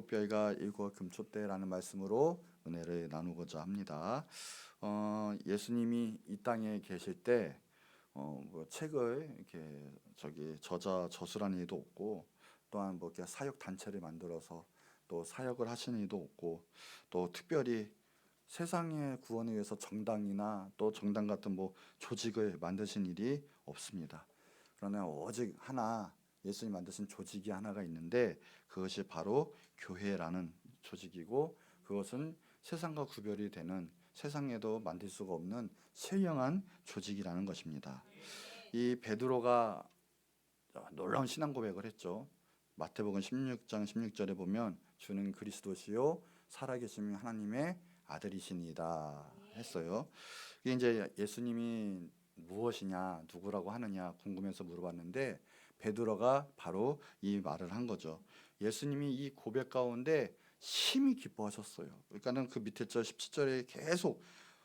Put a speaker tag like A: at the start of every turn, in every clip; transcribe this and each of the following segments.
A: 일곱 뼈가 일곱 금촛대라는 말씀으로 은혜를 나누고자 합니다. 예수님이 이 땅에 계실 때 뭐 책을 이렇게 저자 저술하는 이도 없고, 또한 뭐 이렇게 사역 단체를 만들어서 또 사역을 하시는 이도 없고, 또 특별히 세상의 구원을 위해서 정당이나 또 정당 같은 뭐 조직을 만드신 일이 없습니다. 그러나 오직 하나 예수님 만드신 조직이 하나가 있는데, 그것이 바로 교회라는 조직이고, 그것은 세상과 구별이 되는, 세상에도 만들 수가 없는 신령한 조직이라는 것입니다. 이 베드로가 놀라운 신앙 고백을 했죠. 마태복음 16장 16절에 보면 주는 그리스도시요 살아계신 하나님의 아들이시니이다 했어요. 이게 이제 예수님이 무엇이냐, 누구라고 하느냐 궁금해서 물어봤는데, 베드로가 바로 이 말을 한 거죠. 예수님이 이 고백 가운데 심히 기뻐하셨어요. 그러니까는 그 밑에 절 17절에 계속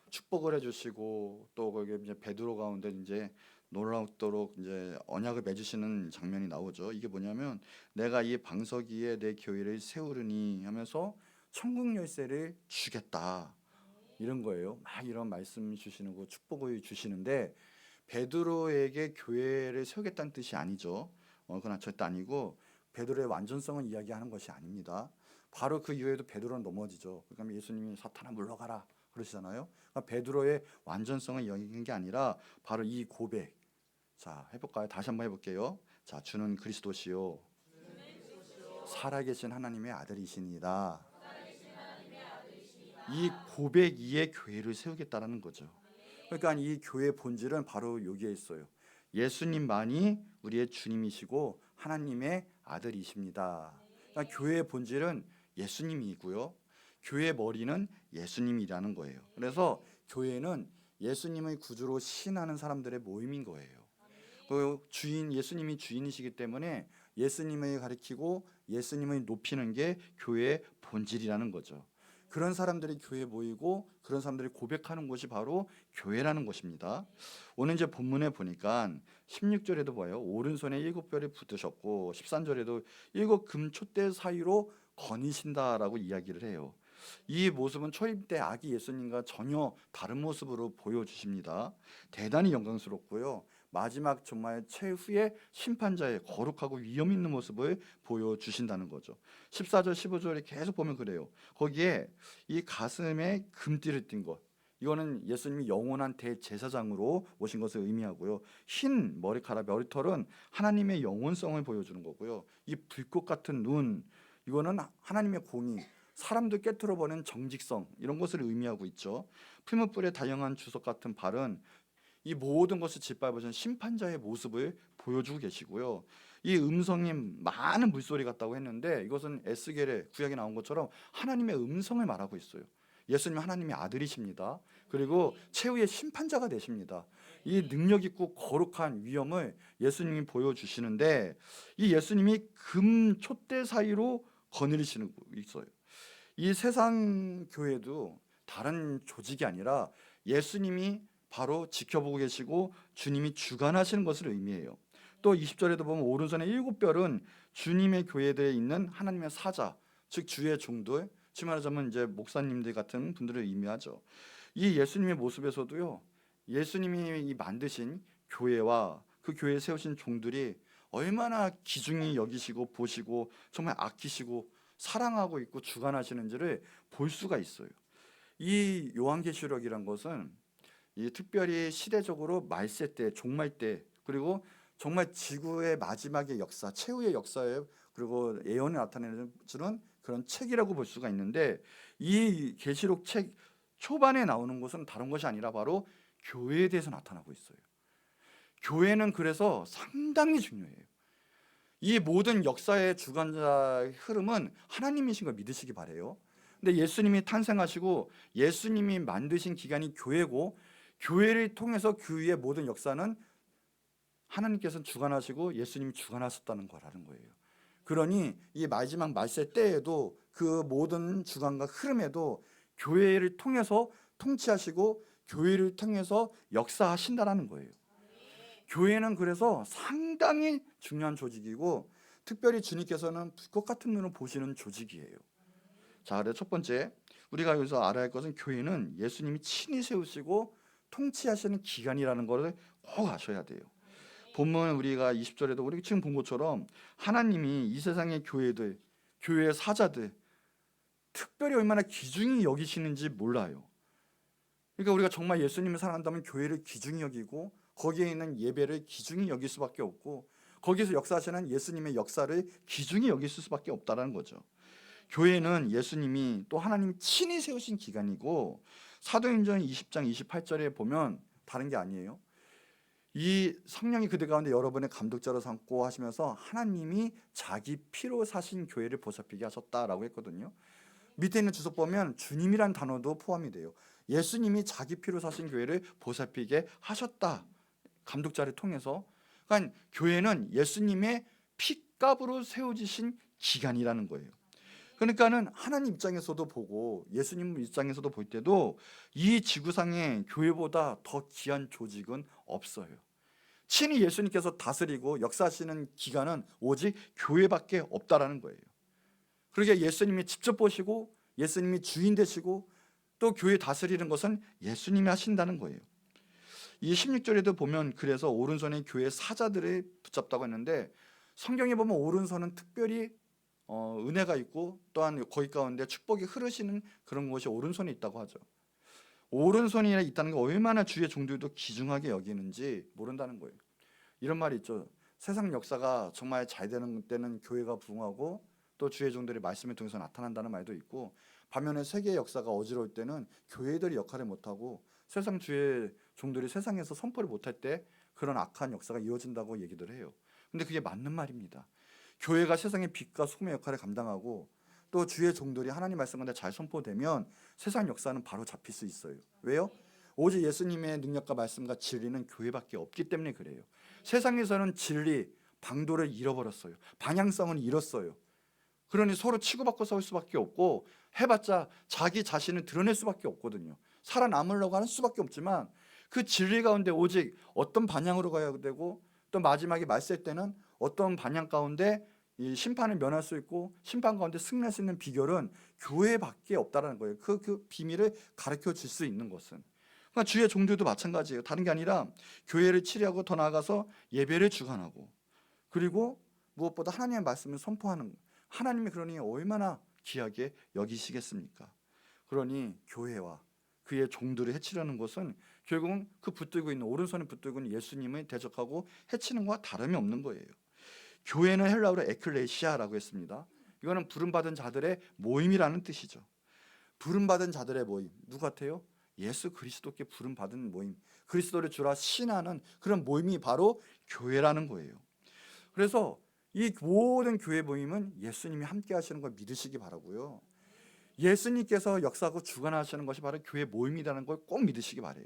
A: 축복을 해주시고, 또 거기 이제 베드로 가운데 이제 놀랍도록 이제 언약을 맺으시는 장면이 나오죠. 이게 뭐냐면, 내가 이 방석 위에 내 교회를 세우르니 하면서 천국 열쇠를 주겠다, 이런 거예요. 막 이런 말씀 주시는 거, 축복을 주시는데, 베드로에게 교회를 세우겠다는 뜻이 아니죠. 그건 절대 아니고, 베드로의 완전성을 이야기하는 것이 아닙니다. 바로 그 이후에도 베드로는 넘어지죠. 그러니까 예수님이 사탄아 물러가라 그러시잖아요. 그러니까 베드로의 완전성을 이야기하는 게 아니라 바로 이 고백. 자, 해볼까요? 다시 한번 해볼게요. 자, 주는 그리스도시요 살아계신 하나님의 아들이시니이다. 이 고백 위에 교회를 세우겠다라는 거죠. 그러니까 이 교회의 본질은 바로 여기에 있어요. 예수님만이 우리의 주님이시고 하나님의 아들이십니다. 그러니까 교회의 본질은 예수님이고요, 교회의 머리는 예수님이라는 거예요. 그래서 교회는 예수님의 구주로 신하는 사람들의 모임인 거예요. 그 주인, 예수님이 주인이시기 때문에 예수님을 가리키고 예수님을 높이는 게 교회의 본질이라는 거죠. 그런 사람들이 교회에 모이고 그런 사람들이 고백하는 곳이 바로 교회라는 것입니다. 오늘 이제 본문에 보니까 16절에도 봐요. 오른손에 일곱 뼈를 붙으셨고, 13절에도 일곱 금촛대 사이로 거니신다라고 이야기를 해요. 이 모습은 초림 때 아기 예수님과 전혀 다른 모습으로 보여주십니다. 대단히 영광스럽고요, 마지막 정말 최후의 심판자의 거룩하고 위험 있는 모습을 보여주신다는 거죠. 14절 15절에 계속 보면 그래요. 거기에 이 가슴에 금띠를 띈 것, 이거는 예수님이 영원한 대제사장으로 오신 것을 의미하고요, 흰 머리카락, 머리털은 하나님의 영원성을 보여주는 거고요, 이 불꽃 같은 눈, 이거는 하나님의 공의, 사람들 깨트려 버리는 정직성, 이런 것을 의미하고 있죠. 풀무불에 다양한 주석 같은 발은 이 모든 것을 짓밟으신 심판자의 모습을 보여주고 계시고요, 이 음성이 많은 물소리 같다고 했는데, 이것은 에스겔의 구약에 나온 것처럼 하나님의 음성을 말하고 있어요. 예수님 하나님의 아들이십니다. 그리고 최후의 심판자가 되십니다. 이 능력 있고 거룩한 위엄을 예수님이 보여주시는데, 이 예수님이 금 촛대 사이로 거느리시는 있어요. 이 세상 교회도 다른 조직이 아니라 예수님이 바로 지켜보고 계시고 주님이 주관하시는 것을 의미해요. 또 20절에도 보면 오른손에 일곱 별은 주님의 교회에 있는 하나님의 사자, 즉 주의 종들, 즉 말하자면 이제 목사님들 같은 분들을 의미하죠. 이 예수님의 모습에서도요, 예수님이 이 만드신 교회와 그 교회에 세우신 종들이 얼마나 귀중히 여기시고 보시고 정말 아끼시고 사랑하고 있고 주관하시는지를 볼 수가 있어요. 이 요한계시록이란 것은 이 특별히 시대적으로 말세 때, 종말 때, 그리고 정말 지구의 마지막의 역사, 최후의 역사에, 그리고 예언을 나타내는 그런 책이라고 볼 수가 있는데, 이 계시록 책 초반에 나오는 것은 다른 것이 아니라 바로 교회에 대해서 나타나고 있어요. 교회는 그래서 상당히 중요해요. 이 모든 역사의 주관자 흐름은 하나님이신 걸 믿으시기 바래요. 근데 예수님이 탄생하시고 예수님이 만드신 기관이 교회고, 교회를 통해서 교회의 모든 역사는 하나님께서 주관하시고 예수님이 주관하셨다는 거라는 거예요. 그러니 이 마지막 말세 때에도 그 모든 주관과 흐름에도 교회를 통해서 통치하시고 교회를 통해서 역사하신다라는 거예요. 교회는 그래서 상당히 중요한 조직이고, 특별히 주님께서는 불꽃 같은 눈을 보시는 조직이에요. 자, 그래서 첫 번째 우리가 여기서 알아야 할 것은 교회는 예수님이 친히 세우시고 통치하시는 기관이라는 것을 꼭 아셔야 돼요. 본문 우리가 20절에도 우리 지금 본 것처럼 하나님이 이 세상의 교회들, 교회의 사자들 특별히 얼마나 귀중히 여기시는지 몰라요. 그러니까 우리가 정말 예수님을 사랑한다면 교회를 귀중히 여기고 거기에 있는 예배를 귀중히 여길 수밖에 없고 거기서 역사하시는 예수님의 역사를 귀중히 여길 수밖에 없다는 거죠. 교회는 예수님이 또 하나님이 친히 세우신 기관이고 사도행전 20장 28절에 보면 다른 게 아니에요. 이 성령이 그들 가운데 여러분의 감독자로 삼고 하시면서 하나님이 자기 피로 사신 교회를 보살피게 하셨다라고 했거든요. 밑에 있는 주석 보면 주님이란 단어도 포함이 돼요. 예수님이 자기 피로 사신 교회를 보살피게 하셨다. 감독자를 통해서. 그러니까 교회는 예수님의 피값으로 세워지신 기관이라는 거예요. 그러니까는 하나님 입장에서도 보고 예수님 입장에서도 볼 때도 이 지구상에 교회보다 더 귀한 조직은 없어요. 친히 예수님께서 다스리고 역사하시는 기관은 오직 교회밖에 없다라는 거예요. 그러게 예수님이 직접 보시고 예수님이 주인 되시고 또 교회 다스리는 것은 예수님이 하신다는 거예요. 이 16절에도 보면 그래서 오른손에 교회 사자들을 붙잡다고 했는데 성경에 보면 오른손은 특별히 은혜가 있고 또한 거기 가운데 축복이 흐르시는 그런 곳이 오른손에 있다고 하죠. 오른손이 있다는 게 얼마나 주의 종들도 귀중하게 여기는지 모른다는 거예요. 이런 말이 있죠. 세상 역사가 정말 잘 되는 때는 교회가 부흥하고 또 주의 종들이 말씀을 통해서 나타난다는 말도 있고 반면에 세계의 역사가 어지러울 때는 교회들이 역할을 못하고 세상 주의 종들이 세상에서 선포를 못할 때 그런 악한 역사가 이어진다고 얘기들 해요. 근데 그게 맞는 말입니다. 교회가 세상의 빛과 소금의 역할을 감당하고 또 주의 종들이 하나님 말씀 가운데 잘 선포되면 세상 역사는 바로 잡힐 수 있어요. 왜요? 오직 예수님의 능력과 말씀과 진리는 교회밖에 없기 때문에 그래요. 세상에서는 진리, 방도를 잃어버렸어요. 방향성은 잃었어요. 그러니 서로 치고받고 싸울 수밖에 없고 해봤자 자기 자신을 드러낼 수밖에 없거든요. 살아남으려고 하는 수밖에 없지만 그 진리 가운데 오직 어떤 방향으로 가야 되고 또 마지막에 말세 때는 어떤 방향 가운데 이 심판을 면할 수 있고 심판 가운데 승리할 수 있는 비결은 교회밖에 없다라는 거예요. 그 비밀을 가르쳐 줄 수 있는 것은. 그러니까 주의 종들도 마찬가지예요. 다른 게 아니라 교회를 치리하고 더 나아가서 예배를 주관하고 그리고 무엇보다 하나님의 말씀을 선포하는 것. 하나님이 그러니 얼마나 귀하게 여기시겠습니까? 그러니 교회와 그의 종들을 해치려는 것은 결국은 그 붙들고 있는 오른손에 붙들고 있는 예수님을 대적하고 해치는 것과 다름이 없는 거예요. 교회는 헬라어로 에클레시아라고 했습니다. 이거는 부름받은 자들의 모임이라는 뜻이죠. 부름받은 자들의 모임. 누구 같아요? 예수 그리스도께 부름받은 모임. 그리스도를 주라 신하는 그런 모임이 바로 교회라는 거예요. 그래서 이 모든 교회 모임은 예수님이 함께 하시는 걸 믿으시기 바라고요. 예수님께서 역사하고 주관하시는 것이 바로 교회 모임이라는 걸 꼭 믿으시기 바라요.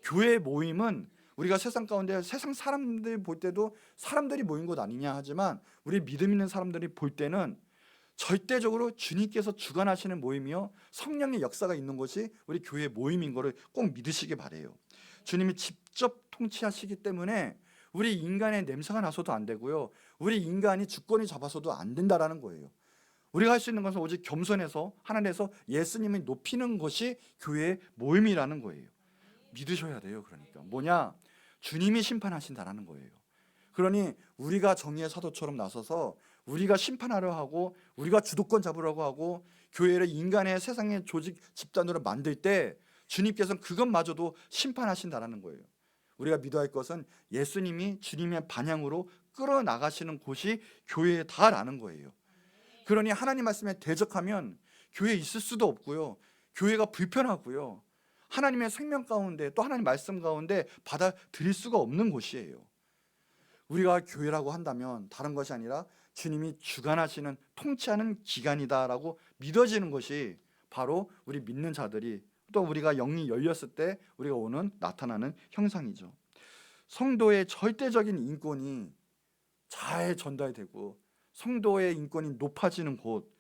A: 교회 모임은 우리가 세상 가운데 세상 사람들 볼 때도 사람들이 모인 곳 아니냐 하지만 우리 믿음 있는 사람들이 볼 때는 절대적으로 주님께서 주관하시는 모임이요 성령의 역사가 있는 것이 우리 교회 모임인 것을 꼭 믿으시기 바라요. 주님이 직접 통치하시기 때문에 우리 인간의 냄새가 나서도 안 되고요. 우리 인간이 주권을 잡아서도 안 된다라는 거예요. 우리가 할 수 있는 것은 오직 겸손해서 하나님에서 예수님을 높이는 것이 교회의 모임이라는 거예요. 믿으셔야 돼요. 그러니까 뭐냐? 주님이 심판하신다라는 거예요. 그러니 우리가 정의의 사도처럼 나서서 우리가 심판하려 하고 우리가 주도권 잡으려고 하고 교회를 인간의 세상의 조직 집단으로 만들 때 주님께서는 그것마저도 심판하신다라는 거예요. 우리가 믿어야 할 것은 예수님이 주님의 반향으로 끌어나가시는 곳이 교회다라는 거예요. 그러니 하나님 말씀에 대적하면 교회에 있을 수도 없고요. 교회가 불편하고요. 하나님의 생명 가운데 또 하나님 말씀 가운데 받아들일 수가 없는 곳이에요. 우리가 교회라고 한다면 다른 것이 아니라 주님이 주관하시는 통치하는 기관이다라고 믿어지는 것이 바로 우리 믿는 자들이 또 우리가 영이 열렸을 때 우리가 오는 나타나는 형상이죠. 성도의 절대적인 인권이 잘 전달되고 성도의 인권이 높아지는 곳,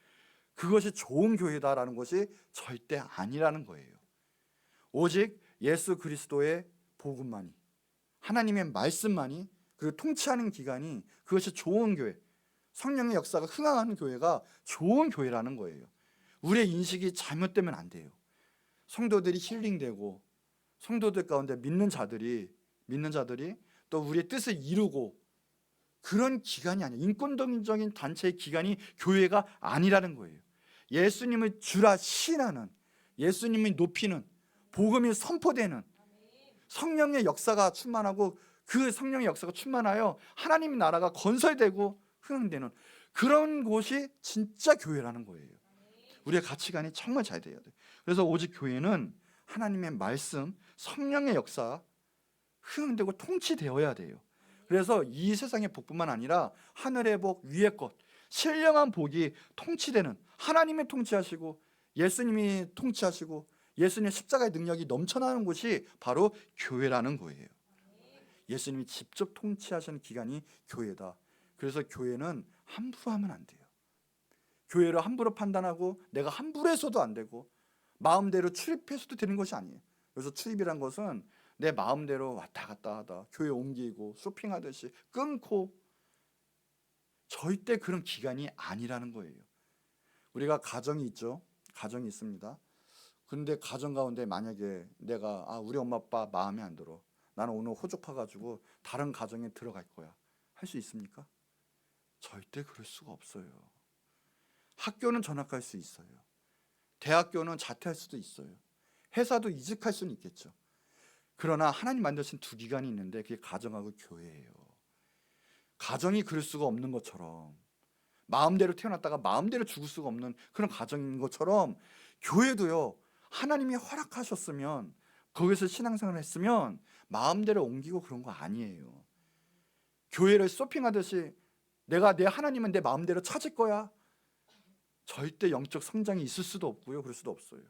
A: 그것이 좋은 교회다라는 것이 절대 아니라는 거예요. 오직 예수 그리스도의 복음만이, 하나님의 말씀만이, 그리고 통치하는 기관이 그것이 좋은 교회, 성령의 역사가 흥황하는 교회가 좋은 교회라는 거예요. 우리의 인식이 잘못되면 안 돼요. 성도들이 힐링되고 성도들 가운데 믿는 자들이 또 우리의 뜻을 이루고 그런 기관이 아니에요. 인권적인 단체의 기관이 교회가 아니라는 거예요. 예수님을 주라 시인하는, 예수님을 높이는, 복음이 선포되는 성령의 역사가 충만하고 그 성령의 역사가 충만하여 하나님의 나라가 건설되고 흥행되는 그런 곳이 진짜 교회라는 거예요. 우리의 가치관이 정말 잘 돼야 돼요. 그래서 오직 교회는 하나님의 말씀, 성령의 역사 흥행되고 통치되어야 돼요. 그래서 이 세상의 복뿐만 아니라 하늘의 복, 위의 것, 신령한 복이 통치되는, 하나님이 통치하시고 예수님이 통치하시고 예수님의 십자가의 능력이 넘쳐나는 곳이 바로 교회라는 거예요. 예수님이 직접 통치하시는 기관이 교회다. 그래서 교회는 함부로 하면 안 돼요. 교회를 함부로 판단하고 내가 함부로 해서도 안 되고 마음대로 출입해서도 되는 것이 아니에요. 그래서 출입이란 것은 내 마음대로 왔다 갔다 하다, 교회 옮기고 쇼핑하듯이 끊고, 절대 그런 기간이 아니라는 거예요. 우리가 가정이 있죠. 가정이 있습니다. 근데 가정 가운데 만약에 내가 우리 엄마 아빠 마음에 안 들어, 나는 오늘 호족파가지고 다른 가정에 들어갈 거야, 할 수 있습니까? 절대 그럴 수가 없어요. 학교는 전학할 수 있어요. 대학교는 자퇴할 수도 있어요. 회사도 이직할 수는 있겠죠. 그러나 하나님 만드신 두 기관이 있는데 그게 가정하고 교회예요. 가정이 그럴 수가 없는 것처럼, 마음대로 태어났다가 마음대로 죽을 수가 없는 그런 가정인 것처럼 교회도요, 하나님이 허락하셨으면, 거기서 신앙생활을 했으면 마음대로 옮기고 그런 거 아니에요. 교회를 쇼핑하듯이 내가 내 하나님은 내 마음대로 찾을 거야, 절대 영적 성장이 있을 수도 없고요, 그럴 수도 없어요.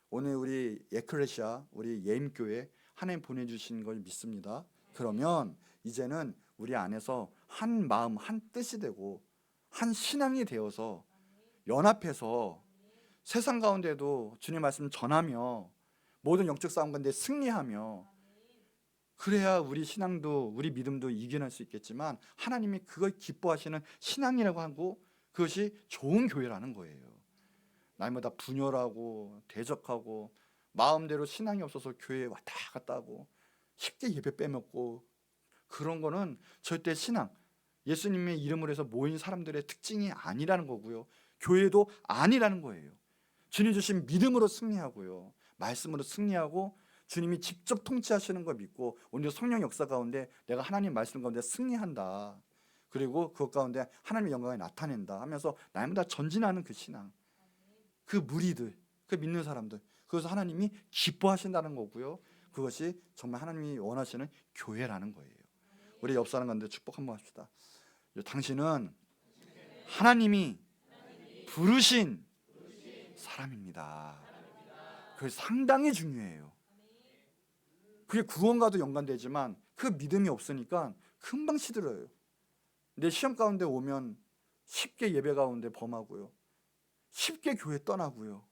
A: 오늘 우리 에클레시아, 우리 예임교회 하나님 보내주신 걸 믿습니다. 그러면 이제는 우리 안에서 한 마음 한 뜻이 되고 한 신앙이 되어서 연합해서 세상 가운데도 주님 말씀 전하며 모든 영적 싸움 가운데 승리하며, 그래야 우리 신앙도 우리 믿음도 이겨낼 수 있겠지만 하나님이 그걸 기뻐하시는 신앙이라고 하고 그것이 좋은 교회라는 거예요. 날마다 분열하고 대적하고 마음대로 신앙이 없어서 교회에 왔다 갔다 하고 쉽게 예배 빼먹고 그런 거는 절대 신앙, 예수님의 이름으로 해서 모인 사람들의 특징이 아니라는 거고요, 교회도 아니라는 거예요. 주님 주신 믿음으로 승리하고요, 말씀으로 승리하고 주님이 직접 통치하시는 걸 믿고 오늘 성령 역사 가운데 내가 하나님 말씀 가운데 승리한다, 그리고 그것 가운데 하나님의 영광을 나타낸다 하면서 날마다 전진하는 그 신앙, 그 무리들, 그 믿는 사람들, 그것을 하나님이 기뻐하신다는 거고요, 그것이 정말 하나님이 원하시는 교회라는 거예요. 우리 옆 사람 가운데 축복 한번 합시다. 당신은 하나님이 부르신 사람입니다. 그게 상당히 중요해요. 그게 구원과도 연관되지만 그 믿음이 없으니까 금방 시들어요. 내 시험 가운데 오면 쉽게 예배 가운데 범하고요, 쉽게 교회 떠나고요.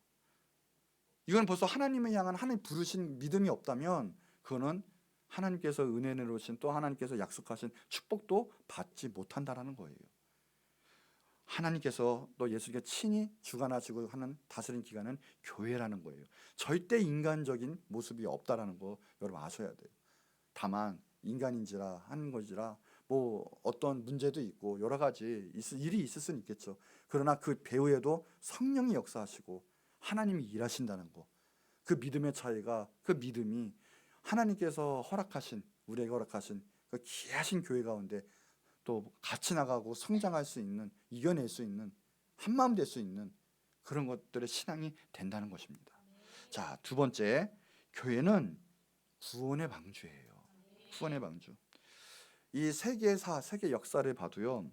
A: 이건 벌써 하나님을 향한 하나님 부르신 믿음이 없다면 그거는 하나님께서 은혜를 오신, 또 하나님께서 약속하신 축복도 받지 못한다라는 거예요. 하나님께서 또 예수님께 친히 주관하시고 하는 다스린 기관은 교회라는 거예요. 절대 인간적인 모습이 없다라는 거 여러분 아셔야 돼요. 다만 인간인지라 하는 것이라 뭐 어떤 문제도 있고 여러 가지 일이 있을 수는 있겠죠. 그러나 그 배후에도 성령이 역사하시고 하나님이 일하신다는 거, 그 믿음의 차이가, 그 믿음이 하나님께서 허락하신, 우리에게 허락하신 그 귀하신 교회 가운데 또 같이 나가고 성장할 수 있는, 이겨낼 수 있는, 한마음 될 수 있는 그런 것들의 신앙이 된다는 것입니다. 자, 두 번째, 교회는 구원의 방주예요. 구원의 방주. 이 세계사, 세계 역사를 봐도요,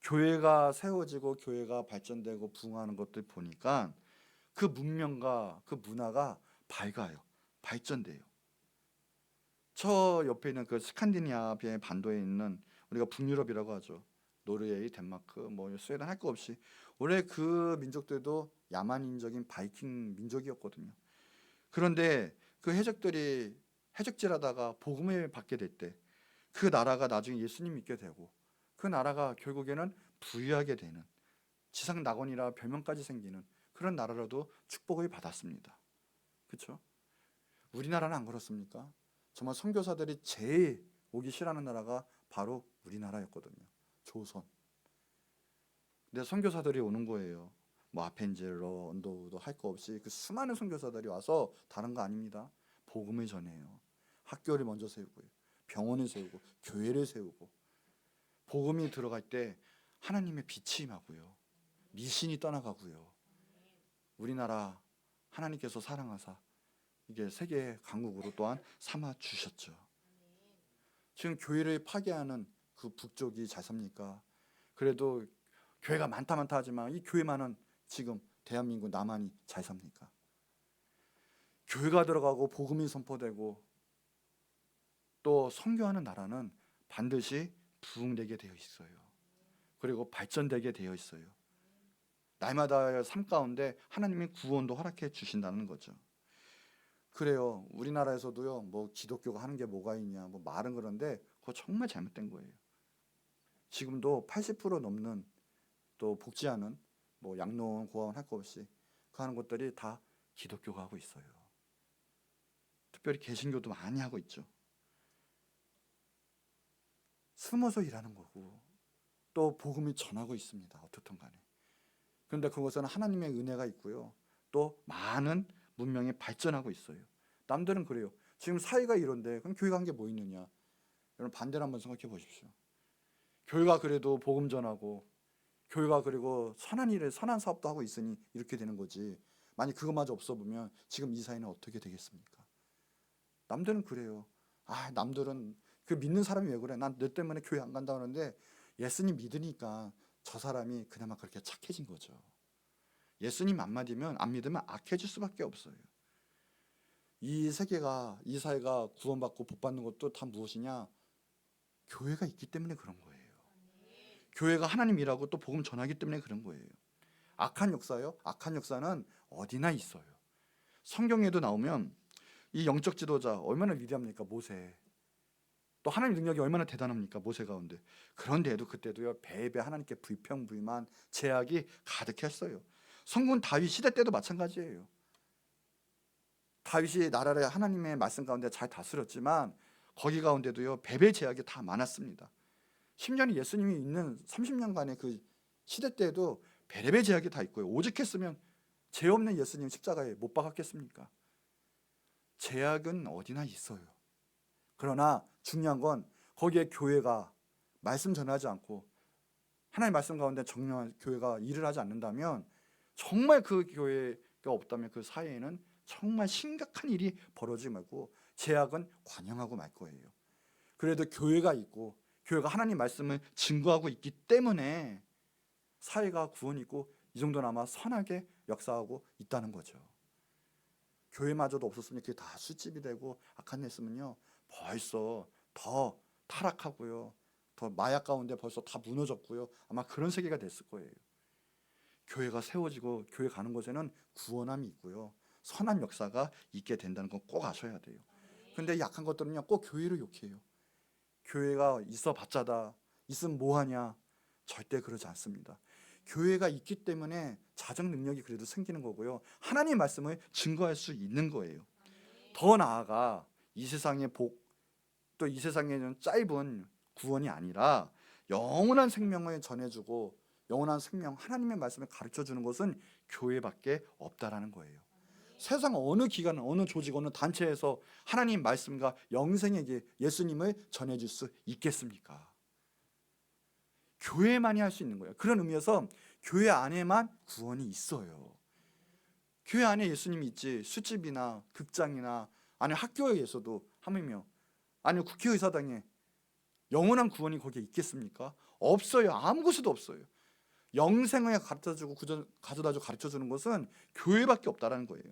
A: 교회가 세워지고 교회가 발전되고 부흥하는 것들 보니까 그 문명과 그 문화가 밝아요. 발전돼요. 저 옆에 있는 그 스칸디나비아 반도에 있는, 우리가 북유럽이라고 하죠, 노르웨이, 덴마크, 뭐 스웨덴 할 거 없이 원래 그 민족들도 야만인적인 바이킹 민족이었거든요. 그런데 그 해적들이 해적질하다가 복음을 받게 될 때 그 나라가 나중에 예수님 믿게 되고 그 나라가 결국에는 부유하게 되는, 지상 낙원이라 별명까지 생기는 그런 나라로도 축복을 받았습니다. 그렇죠? 우리나라는 안 그렇습니까? 정말 선교사들이 제일 오기 싫어하는 나라가 바로 우리나라였거든요. 조선. 근데 선교사들이 오는 거예요. 뭐 아펜젤러, 언더우드 할 거 없이 그 수많은 선교사들이 와서 다른 거 아닙니다. 복음을 전해요. 학교를 먼저 세우고요. 병원을 세우고 교회를 세우고 복음이 들어갈 때 하나님의 빛이 임하고요. 미신이 떠나가고요. 우리나라 하나님께서 사랑하사 이게 세계 강국으로 또한 삼아 주셨죠. 지금 교회를 파괴하는 그 북쪽이 잘 삽니까? 그래도 교회가 많다 하지만 이 교회만은 지금 대한민국 남한이 잘 삽니까? 교회가 들어가고 복음이 선포되고 또 선교하는 나라는 반드시 부흥되게 되어 있어요. 그리고 발전되게 되어 있어요. 날마다의 삶 가운데 하나님이 구원도 허락해 주신다는 거죠. 그래요. 우리나라에서도요. 뭐 기독교가 하는 게 뭐가 있냐. 뭐 말은 그런데 그거 정말 잘못된 거예요. 지금도 80% 넘는 또 복지하는 뭐 양로원, 고아원 할 거 없이 그 하는 것들이 다 기독교가 하고 있어요. 특별히 개신교도 많이 하고 있죠. 숨어서 일하는 거고 또 복음이 전하고 있습니다. 어떻든 간에. 그런데 그것은 하나님의 은혜가 있고요. 또 많은 문명이 발전하고 있어요. 남들은 그래요. 지금 사회가 이런데 그럼 교회가 한 게 뭐 있느냐. 여러분 반대로 한번 생각해 보십시오. 교회가 그래도 복음 전하고 교회가 그리고 선한 일에 선한 사업도 하고 있으니 이렇게 되는 거지. 만약 그것마저 없어 보면 지금 이 사회는 어떻게 되겠습니까? 남들은 그래요. 아, 남들은 그 믿는 사람이 왜 그래? 난 너 때문에 교회 안 간다 그러는데 예수님 믿으니까 저 사람이 그나마 그렇게 착해진 거죠. 예수님 안 믿으면 악해질 수밖에 없어요. 이 세계가 이 사회가 구원받고 복받는 것도 다 무엇이냐? 교회가 있기 때문에 그런 거예요. 교회가 하나님 일하고 또 복음 전하기 때문에 그런 거예요. 악한 역사요? 악한 역사는 어디나 있어요. 성경에도 나오면 이 영적 지도자 얼마나 위대합니까? 모세. 또 하나님 능력이 얼마나 대단합니까? 모세 가운데. 그런데도 그때도요. 배배 하나님께 불평불만 제약이 가득했어요. 성군 다윗 시대 때도 마찬가지예요. 다윗이 나라를 하나님의 말씀 가운데 잘 다스렸지만 거기 가운데도요. 배배 제약이 다 많았습니다. 10년이 예수님이 있는 30년간의 그 시대 때에도 배배 제약이 다 있고요. 오직했으면 죄 없는 예수님 십자가에 못 박았겠습니까? 제약은 어디나 있어요. 그러나 중요한 건 거기에 교회가 말씀 전하지 않고 하나님의 말씀 가운데 정령한 교회가 일을 하지 않는다면 정말 그 교회가 없다면 그 사회에는 정말 심각한 일이 벌어지고 말고 제약은 관영하고 말 거예요. 그래도 교회가 있고 교회가 하나님 말씀을 증거하고 있기 때문에 사회가 구원이 있고 이 정도는 아마 선하게 역사하고 있다는 거죠. 교회마저도 없었으면 그게 다 술집이 되고 악한 일 했으면요 벌써 더 타락하고요 더 마약 가운데 벌써 다 무너졌고요 아마 그런 세계가 됐을 거예요. 교회가 세워지고 교회 가는 곳에는 구원함이 있고요 선한 역사가 있게 된다는 건 꼭 아셔야 돼요. 근데 약한 것들은요 꼭 교회를 욕해요. 교회가 있어 봤자다, 있으면 뭐하냐. 절대 그러지 않습니다. 교회가 있기 때문에 자정 능력이 그래도 생기는 거고요 하나님의 말씀을 증거할 수 있는 거예요. 더 나아가 이 세상의 복, 또 이 세상에는 짧은 구원이 아니라 영원한 생명을 전해주고 영원한 생명, 하나님의 말씀을 가르쳐주는 것은 교회밖에 없다라는 거예요. 세상 어느 기관, 어느 조직, 어느 단체에서 하나님 말씀과 영생에게 예수님을 전해줄 수 있겠습니까? 교회만이 할 수 있는 거예요. 그런 의미에서 교회 안에만 구원이 있어요. 교회 안에 예수님이 있지 술집이나 극장이나 아니 학교에서도 하물며 아니 국회의사당에 영원한 구원이 거기에 있겠습니까? 없어요. 아무 곳에도 없어요. 영생을 가르쳐주고 가져다주고 가르쳐주는 것은 교회밖에 없다라는 거예요.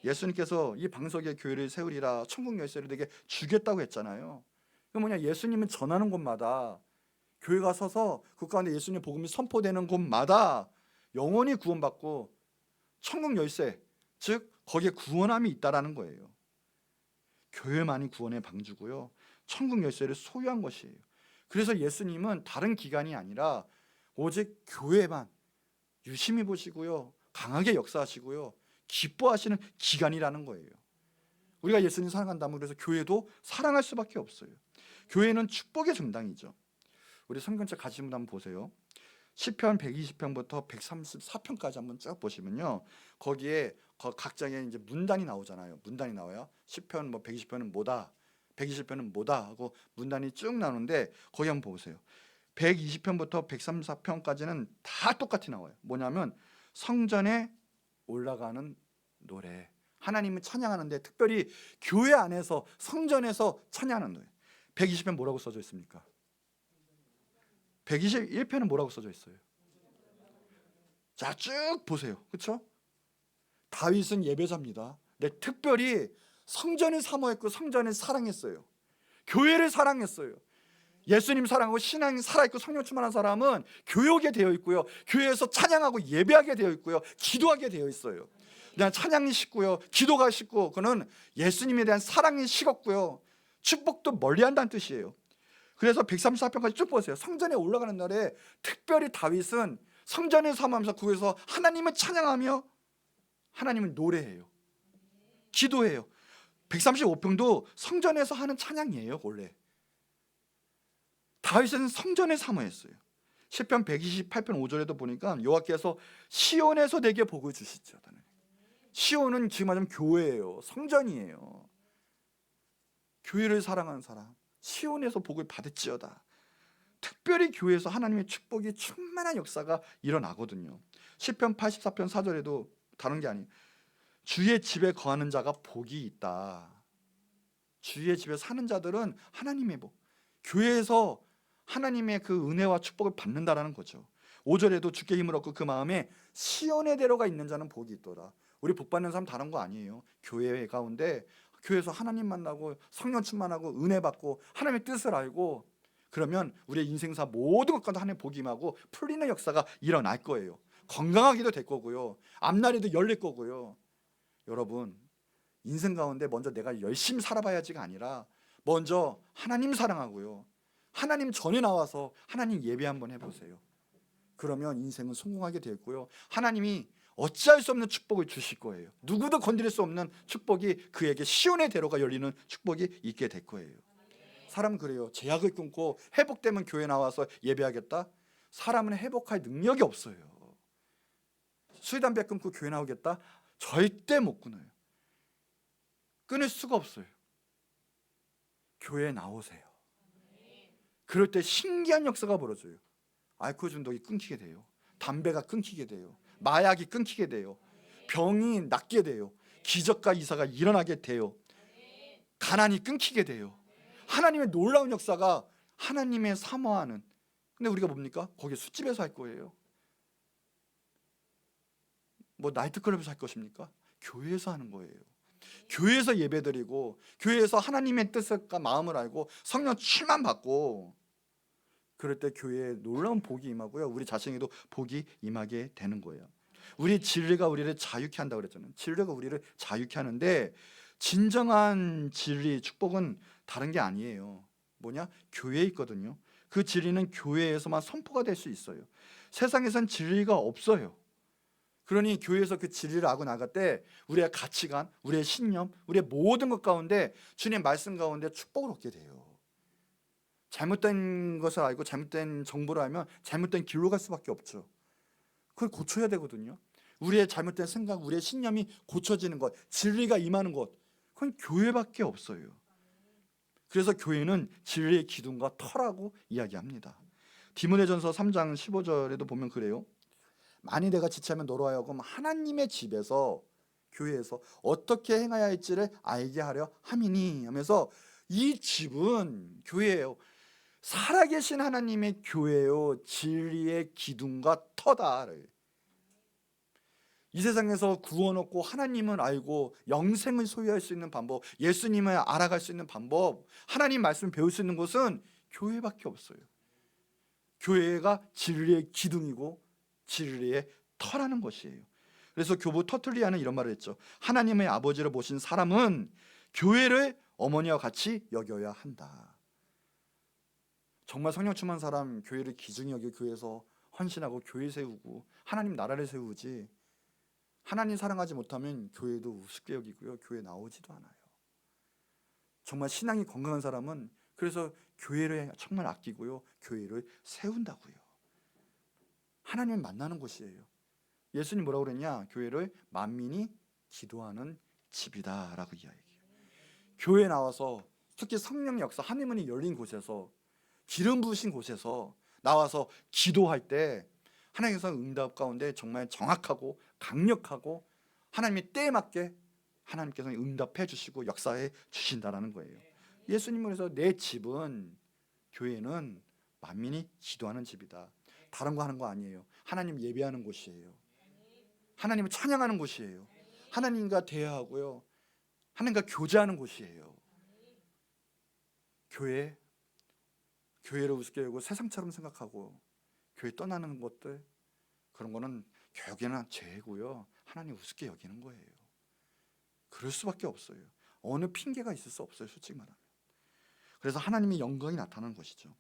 A: 예수님께서 이 방석에 교회를 세우리라 천국 열쇠를 내게 주겠다고 했잖아요. 그 뭐냐, 예수님은 전하는 곳마다 교회가 서서 그 가운데 예수님의 복음이 선포되는 곳마다 영원히 구원받고 천국 열쇠, 즉 거기에 구원함이 있다라는 거예요. 교회만이 구원의 방주고요 천국 열쇠를 소유한 것이에요. 그래서 예수님은 다른 기관이 아니라 오직 교회만 유심히 보시고요 강하게 역사하시고요, 기뻐하시는 기간이라는 거예요. 우리가 예수님 사랑한다면 그래서 교회도 사랑할 수밖에 없어요. 교회는 축복의 정당이죠. 우리 성경책 가지신 분 한번 보세요. 시편 120편부터 134편까지 한번 쭉 보시면요, 거기에 각 장에 이제 문단이 나오잖아요. 문단이 나와요. 시편 뭐 120편은 뭐다, 120편은 뭐다 하고 문단이 쭉 나오는데 거기 한번 보세요. 120편부터 134편까지는 다 똑같이 나와요. 뭐냐면 성전에 올라가는 노래, 하나님을 찬양하는데 특별히 교회 안에서 성전에서 찬양하는 노래. 120편 뭐라고 써져 있습니까? 121편은 뭐라고 써져 있어요? 자, 쭉 보세요. 그렇죠? 다윗은 예배자입니다. 네, 특별히 성전을 사모했고 성전을 사랑했어요. 교회를 사랑했어요. 예수님 사랑하고 신앙이 살아있고 성령 충만한 사람은 교육에 되어 있고요, 교회에서 찬양하고 예배하게 되어 있고요, 기도하게 되어 있어요. 그냥 찬양이 식고요, 기도가 식고, 그는 예수님에 대한 사랑이 식었고요, 축복도 멀리한다는 뜻이에요. 그래서 134편까지 쭉 보세요. 성전에 올라가는 날에 특별히 다윗은 성전을 사모하면서 구에서 하나님을 찬양하며 하나님을 노래해요, 기도해요. 135편도 성전에서 하는 찬양이에요. 원래 다윗은 성전에 사모했어요. 시편 128편 5절에도 보니까 여호와께서 시온에서 내게 복을 주시지어다. 시온은 지금 말하면 교회예요. 성전이에요. 교회를 사랑하는 사람, 시온에서 복을 받을지어다. 특별히 교회에서 하나님의 축복이 충만한 역사가 일어나거든요. 시편 84편 4절에도 다른 게 아니에요. 주의 집에 거하는 자가 복이 있다. 주의 집에 사는 자들은 하나님의 복, 교회에서 하나님의 그 은혜와 축복을 받는다라는 거죠. 5절에도 주께 힘을 얻고 그 마음에 시온의 대로가 있는 자는 복이 있더라. 우리 복 받는 사람 다른 거 아니에요. 교회 가운데 교회에서 하나님 만나고 성령 충만하고 은혜 받고 하나님의 뜻을 알고, 그러면 우리의 인생사 모든 것과도 하나님의 복이 임하고 풀리는 역사가 일어날 거예요. 건강하기도 될 거고요, 앞날에도 열릴 거고요. 여러분, 인생 가운데 먼저 내가 열심히 살아봐야지가 아니라 먼저 하나님 사랑하고요, 하나님 전에 나와서 하나님 예배 한번 해보세요. 그러면 인생은 성공하게 될 거고요, 하나님이 어찌할 수 없는 축복을 주실 거예요. 누구도 건드릴 수 없는 축복이 그에게 시온의 대로가 열리는 축복이 있게 될 거예요. 사람은 그래요. 제약을 끊고 회복되면 교회 나와서 예배하겠다? 사람은 회복할 능력이 없어요. 술 담배 끊고 교회 나오겠다? 절대 못 끊어요. 끊을 수가 없어요. 교회에 나오세요. 그럴 때 신기한 역사가 벌어져요. 알코올 중독이 끊기게 돼요. 담배가 끊기게 돼요. 마약이 끊기게 돼요. 병이 낫게 돼요. 기적과 이사가 일어나게 돼요. 가난이 끊기게 돼요. 하나님의 놀라운 역사가 하나님의 사모하는, 근데 우리가 뭡니까? 거기 술집에서 할 거예요? 뭐 나이트클럽에서 할 것입니까? 교회에서 하는 거예요. 교회에서 예배드리고 교회에서 하나님의 뜻과 마음을 알고 성령 충만 받고, 그럴 때 교회에 놀라운 복이 임하고요, 우리 자신에도 복이 임하게 되는 거예요. 우리 진리가 우리를 자유케 한다고 그랬잖아요. 진리가 우리를 자유케 하는데 진정한 진리, 축복은 다른 게 아니에요. 뭐냐? 교회에 있거든요. 그 진리는 교회에서만 선포가 될 수 있어요. 세상에선 진리가 없어요. 그러니 교회에서 그 진리를 알고 나갈 때 우리의 가치관, 우리의 신념, 우리의 모든 것 가운데 주님 말씀 가운데 축복을 얻게 돼요. 잘못된 것을 알고 잘못된 정보를 알면 잘못된 길로 갈 수밖에 없죠. 그걸 고쳐야 되거든요. 우리의 잘못된 생각, 우리의 신념이 고쳐지는 것, 진리가 임하는 것, 그건 교회밖에 없어요. 그래서 교회는 진리의 기둥과 터라고 이야기합니다. 디모데전서 3장 15절에도 보면 그래요. 만일 내가 지체하면 너로 하여금 하나님의 집에서, 교회에서 어떻게 행해야 할지를 알게 하려 함이니 하면서, 이 집은 교회예요. 살아계신 하나님의 교회요, 진리의 기둥과 터다. 이 세상에서 구원 얻고 하나님을 알고 영생을 소유할 수 있는 방법, 예수님을 알아갈 수 있는 방법, 하나님 말씀을 배울 수 있는 곳은 교회밖에 없어요. 교회가 진리의 기둥이고 진리의 터라는 것이에요. 그래서 교부 터툴리아는 이런 말을 했죠. 하나님의 아버지를 모신 사람은 교회를 어머니와 같이 여겨야 한다. 정말 성령 충만한 사람, 교회를 기준히 여겨 교회에서 헌신하고 교회 세우고 하나님 나라를 세우지, 하나님 사랑하지 못하면 교회도 우습게 여기고요, 교회 나오지도 않아요. 정말 신앙이 건강한 사람은 그래서 교회를 정말 아끼고요, 교회를 세운다고요. 하나님을 만나는 곳이에요. 예수님 뭐라고 그랬냐? 교회를 만민이 기도하는 집이다라고 이야기해요. 교회에 나와서 특히 성령의 역사, 하늘문이 열린 곳에서, 기름 부으신 곳에서 나와서 기도할 때 하나님께서 응답 가운데 정말 정확하고 강력하고 하나님의 때에 맞게 하나님께서 응답해 주시고 역사해 주신다라는 거예요. 예수님은 그래서 내 집은, 교회는 만민이 기도하는 집이다. 다른 거 하는 거 아니에요. 하나님 예배하는 곳이에요. 하나님을 찬양하는 곳이에요. 하나님과 대화하고요, 하나님과 교제하는 곳이에요. 교회를 우습게 여기고 세상처럼 생각하고 교회 떠나는 것들, 그런 거는 결국에는 죄고요, 하나님 우습게 여기는 거예요. 그럴 수밖에 없어요. 어느 핑계가 있을 수 없어요, 솔직히 말하면. 그래서 하나님의 영광이 나타나는 것이죠.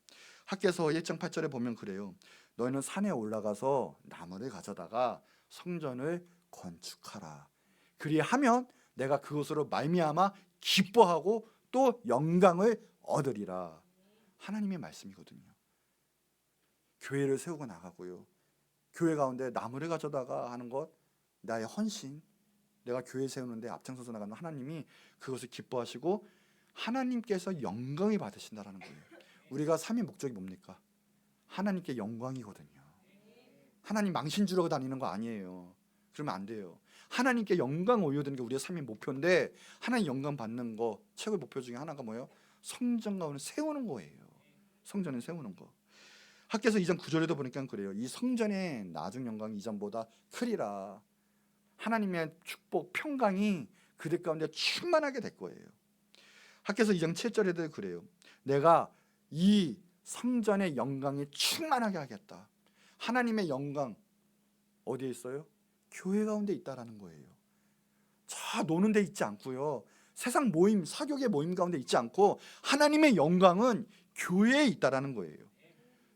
A: 학개서 1장 8절에 보면 그래요. 너희는 산에 올라가서 나무를 가져다가 성전을 건축하라. 그리하면 내가 그것으로 말미암아 기뻐하고 또 영광을 얻으리라. 하나님의 말씀이거든요. 교회를 세우고 나가고요, 교회 가운데 나무를 가져다가 하는 것, 나의 헌신, 내가 교회 세우는데 앞장서서 나가는 하나님이 그것을 기뻐하시고 하나님께서 영광이 받으신다라는 거예요. 우리가 삶의 목적이 뭡니까? 하나님께 영광이거든요. 하나님 망신 주려고 다니는 거 아니에요. 그러면 안 돼요. 하나님께 영광 올려드리는 게 우리의 삶의 목표인데, 하나님 영광 받는 거 최고의 목표 중에 하나가 뭐예요? 성전 가운데 세우는 거예요. 성전을 세우는 거. 학개서 2장 9절에도 보니까 그래요. 이 성전의 나중 영광이 이전보다 크리라. 하나님의 축복, 평강이 그들 가운데 충만하게 될 거예요. 학개서 2장 7절에도 그래요. 내가 이 성전의 영광이 충만하게 하겠다. 하나님의 영광 어디에 있어요? 교회 가운데 있다라는 거예요. 자, 노는 데 있지 않고요, 세상 모임, 사교계 모임 가운데 있지 않고 하나님의 영광은 교회에 있다라는 거예요.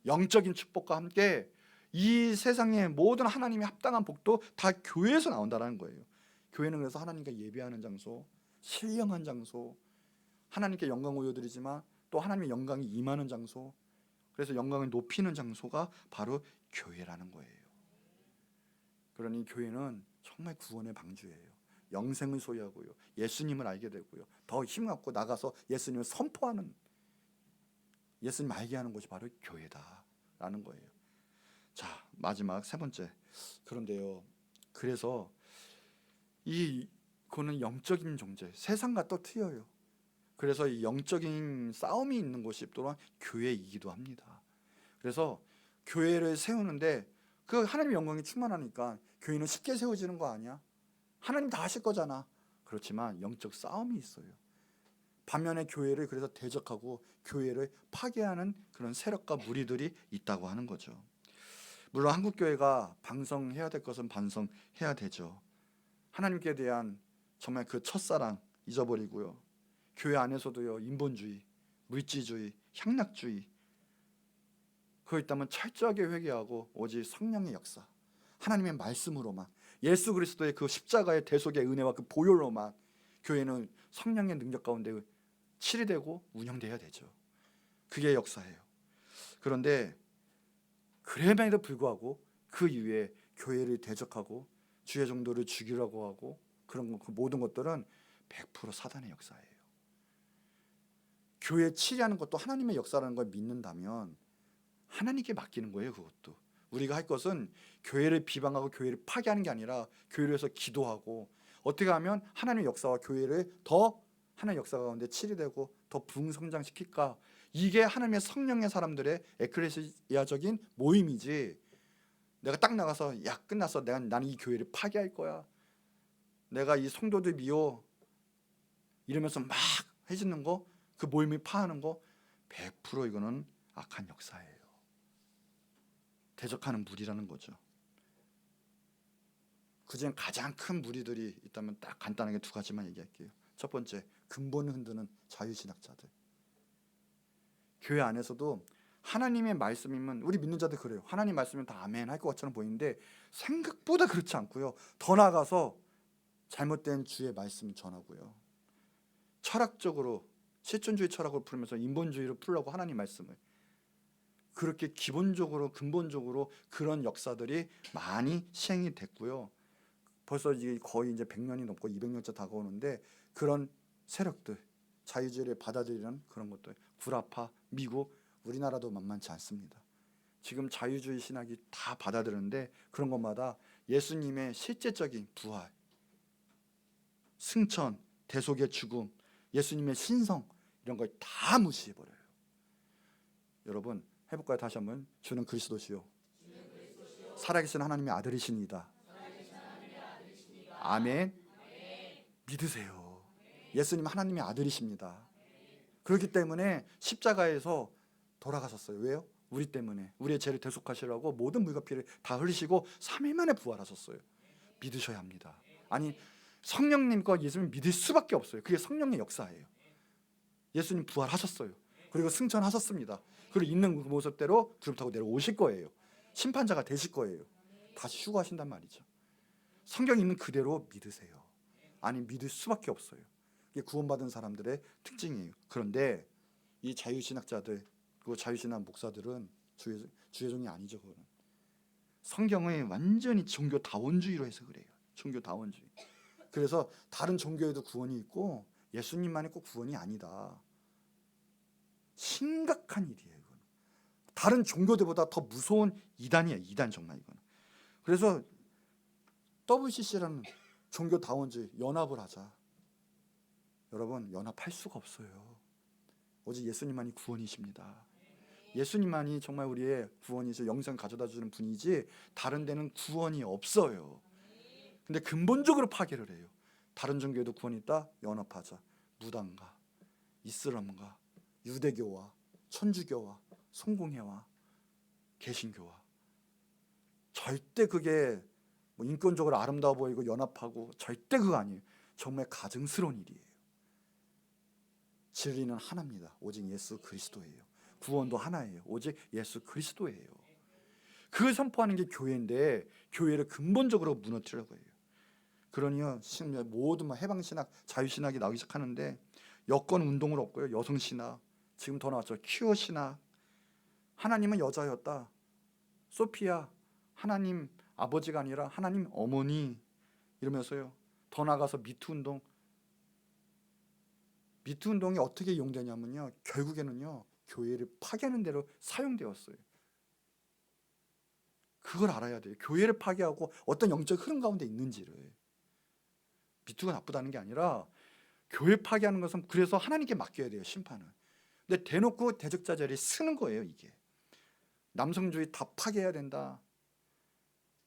A: 영적인 축복과 함께 이 세상의 모든 하나님의 합당한 복도 다 교회에서 나온다는 거예요. 교회는 그래서 하나님과 예배하는 장소, 신령한 장소, 하나님께 영광 올려드리지만 또 하나님의 영광이 임하는 장소, 그래서 영광을 높이는 장소가 바로 교회라는 거예요. 그러니 교회는 정말 구원의 방주예요. 영생을 소유하고요, 예수님을 알게 되고요, 더 힘갖고 나가서 예수님을 선포하는, 예수님 알게 하는 곳이 바로 교회다라는 거예요. 자, 마지막 세 번째. 그런데요, 그래서 그거는 영적인 존재, 세상과 또 틀려요. 그래서 이 영적인 싸움이 있는 곳이 또한 교회이기도 합니다. 그래서 교회를 세우는데 그 하나님의 영광이 충만하니까 교회는 쉽게 세워지는 거 아니야? 하나님 다 하실 거잖아. 그렇지만 영적 싸움이 있어요. 반면에 교회를 그래서 대적하고 교회를 파괴하는 그런 세력과 무리들이 있다고 하는 거죠. 물론 한국교회가 반성해야 될 것은 반성해야 되죠. 하나님께 대한 정말 그 첫사랑 잊어버리고요, 교회 안에서도요, 인본주의, 물질주의, 향락주의, 그거 있다면 철저하게 회개하고 오직 성령의 역사, 하나님의 말씀으로만, 예수 그리스도의 그 십자가의 대속의 은혜와 그 보혈로만 교회는 성령의 능력 가운데 치리되고 운영돼야 되죠. 그게 역사예요. 그런데 그럼에도 불구하고 그 이후에 교회를 대적하고 주의 종도를 죽이려고 하고 그런 그 모든 것들은 100% 사단의 역사예요. 교회 치리하는 것도 하나님의 역사라는 걸 믿는다면 하나님께 맡기는 거예요. 그것도 우리가 할 것은 교회를 비방하고 교회를 파괴하는 게 아니라 교회를 위해서 기도하고 어떻게 하면 하나님의 역사와 교회를 더 하나님의 역사 가운데 치리되고 더 부흥성장시킬까, 이게 하나님의 성령의 사람들의 에클레시아적인 모임이지, 내가 딱 나가서 야 끝났어, 나는 이 교회를 파괴할 거야, 내가 이 성도들 미워 이러면서 막 해주는 거, 그 모임을 파하는 거 100% 이거는 악한 역사예요. 대적하는 무리라는 거죠. 그중 가장 큰 무리들이 있다면 딱 간단하게 두 가지만 얘기할게요. 첫 번째, 근본을 흔드는 자유신학자들. 교회 안에서도 하나님의 말씀이면 우리 믿는 자들 그래요. 하나님 말씀이면 다 아멘 할 것 것처럼 보이는데 생각보다 그렇지 않고요. 더 나아가서 잘못된 주의 말씀 전하고요. 철학적으로 실존주의 철학을 풀면서 인본주의로 풀려고 하나님 말씀을 그렇게 기본적으로 근본적으로 그런 역사들이 많이 시행이 됐고요. 벌써 이제 거의 이제 100년이 넘고 200년째 다가오는데 그런 세력들 자유주의를 받아들이는 그런 것들 구라파, 미국, 우리나라도 만만치 않습니다. 지금 자유주의 신학이 다 받아들이는데 그런 것마다 예수님의 실제적인 부활, 승천, 대속의 죽음, 예수님의 신성 이런 걸 다 무시해버려요. 여러분 해볼까요? 다시 한번. 주는 그리스도시요 살아계신 하나님의 아들이시니이다. 아멘. 믿으세요. 예수님 하나님의 아들이십니다. 그렇기 때문에 십자가에서 돌아가셨어요. 왜요? 우리 때문에 우리의 죄를 대속하시라고 모든 물과 피를 다 흘리시고 3일 만에 부활하셨어요. 믿으셔야 합니다. 아니 성령님과 예수님 믿을 수밖에 없어요. 그게 성령의 역사예요. 예수님 부활하셨어요. 그리고 승천하셨습니다. 그리고 있는 그 모습대로 두릅 타고 내려오실 거예요. 심판자가 되실 거예요. 다시 휴거하신단 말이죠. 성경 있는 그대로 믿으세요. 아니 믿을 수밖에 없어요. 이게 구원받은 사람들의 특징이에요. 그런데 이 자유신학자들 그 자유신학 목사들은 주의종이 아니죠. 그거는 성경을 완전히 종교다원주의로 해서 그래요. 종교다원주의. 그래서 다른 종교에도 구원이 있고 예수님만이 꼭 구원이 아니다. 심각한 일이에요. 이건. 다른 종교들보다 더 무서운 이단이에요. 이단 정말 이건. 그래서 WCC라는 종교다원주의 연합을 하자. 여러분 연합할 수가 없어요. 오직 예수님만이 구원이십니다. 예수님만이 정말 우리의 구원이죠. 영생 가져다 주는 분이지 다른 데는 구원이 없어요. 근데 근본적으로 파괴를 해요. 다른 종교에도 구원이 있다? 연합하자. 무당과 이슬람과 유대교와 천주교와 성공회와 개신교와 절대 그게 뭐 인권적으로 아름다워 보이고 연합하고 절대 그거 아니에요. 정말 가증스러운 일이에요. 진리는 하나입니다. 오직 예수 그리스도예요. 구원도 하나예요. 오직 예수 그리스도예요. 그걸 선포하는 게 교회인데 교회를 근본적으로 무너뜨리려고 해요. 그러니 모든 해방신학, 자유신학이 나오기 시작하는데 여권 운동을 없고요. 여성신학, 지금 더 나왔죠. 퀴어신학. 하나님은 여자였다. 소피아, 하나님 아버지가 아니라 하나님 어머니 이러면서요. 더 나가서 미투운동. 미투운동이 어떻게 이용되냐면요. 결국에는요. 교회를 파괴하는 대로 사용되었어요. 그걸 알아야 돼요. 교회를 파괴하고 어떤 영적 흐름 가운데 있는지를. 미투가 나쁘다는 게 아니라 교회 파괴하는 것은 그래서 하나님께 맡겨야 돼요. 심판을. 근데 대놓고 대적자 자리에 쓰는 거예요. 이게. 남성주의 다 파괴해야 된다.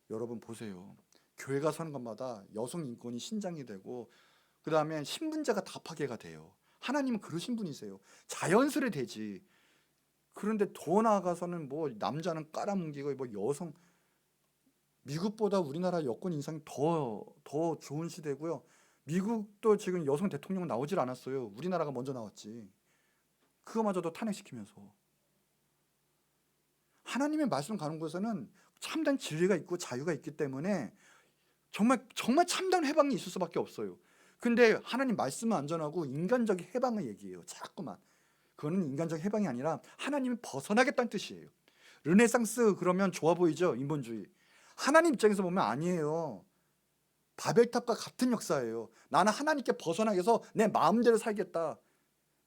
A: 여러분 보세요. 교회가 서는 것마다 여성 인권이 신장이 되고 그 다음에 신분제가 다 파괴가 돼요. 하나님은 그러신 분이세요. 자연스레 되지. 그런데 더 나아가서는 뭐 남자는 깔아뭉개고 뭐 여성 미국보다 우리나라 여권 인상이 더 좋은 시대고요. 미국도 지금 여성 대통령 나오질 않았어요. 우리나라가 먼저 나왔지. 그거마저도 탄핵시키면서. 하나님의 말씀 가는 곳에는 참된 진리가 있고 자유가 있기 때문에 정말 참된 해방이 있을 수밖에 없어요. 근데 하나님 말씀은 안전하고 인간적 해방을 얘기해요. 자꾸만. 그거는 인간적 해방이 아니라 하나님이 벗어나겠다는 뜻이에요. 르네상스 그러면 좋아 보이죠? 인본주의. 하나님 입장에서 보면 아니에요. 바벨탑과 같은 역사예요. 나는 하나님께 벗어나게 해서 내 마음대로 살겠다.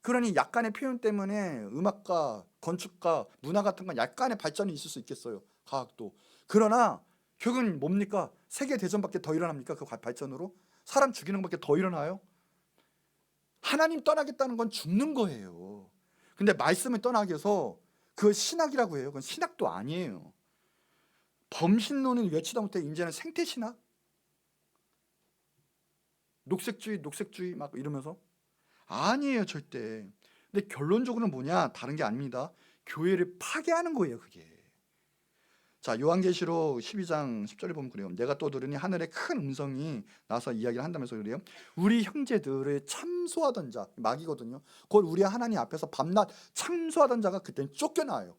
A: 그러니 약간의 표현 때문에 음악과 건축과 문화 같은 건 약간의 발전이 있을 수 있겠어요. 과학도. 그러나 결국은 뭡니까? 세계대전밖에 더 일어납니까? 그 발전으로? 사람 죽이는 것밖에 더 일어나요? 하나님 떠나겠다는 건 죽는 거예요. 근데 말씀을 떠나게 해서 그걸 신학이라고 해요. 그건 신학도 아니에요. 범신론을 외치다 못해 이제는 생태신학? 녹색주의 막 이러면서 아니에요 절대. 근데 결론적으로는 뭐냐? 다른 게 아닙니다. 교회를 파괴하는 거예요 그게. 자 요한계시록 12장 10절에 보면 그래요. 내가 또 들으니 하늘에 큰 음성이 나서 이야기를 한다면서 그래요. 우리 형제들을 참소하던 자, 마귀거든요. 그걸 우리 하나님 앞에서 밤낮 참소하던 자가 그때는 쫓겨나요.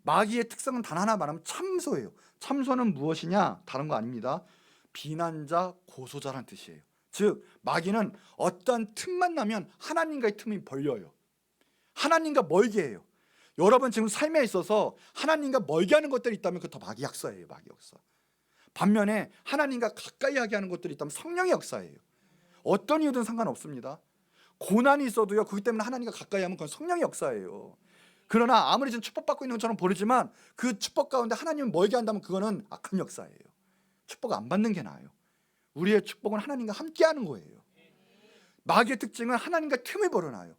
A: 마귀의 특성은 단 하나 말하면 참소예요. 참소는 무엇이냐? 다른 거 아닙니다. 비난자, 고소자란 뜻이에요. 즉 마귀는 어떤 틈만 나면 하나님과의 틈이 벌려요. 하나님과 멀게 해요. 여러분 지금 삶에 있어서 하나님과 멀게 하는 것들이 있다면 그것도 마귀 역사예요. 마귀 역사. 반면에 하나님과 가까이 하게 하는 것들이 있다면 성령의 역사예요. 어떤 이유든 상관없습니다. 고난이 있어도요, 그것 때문에 하나님과 가까이 하면 그건 성령의 역사예요. 그러나 아무리 지금 축복받고 있는 것처럼 보이지만 그 축복 가운데 하나님을 멀게 한다면 그거는 악한 역사예요. 축복 안 받는 게 나아요. 우리의 축복은 하나님과 함께 하는 거예요. 마귀의 특징은 하나님과 틈을 벌어놔요.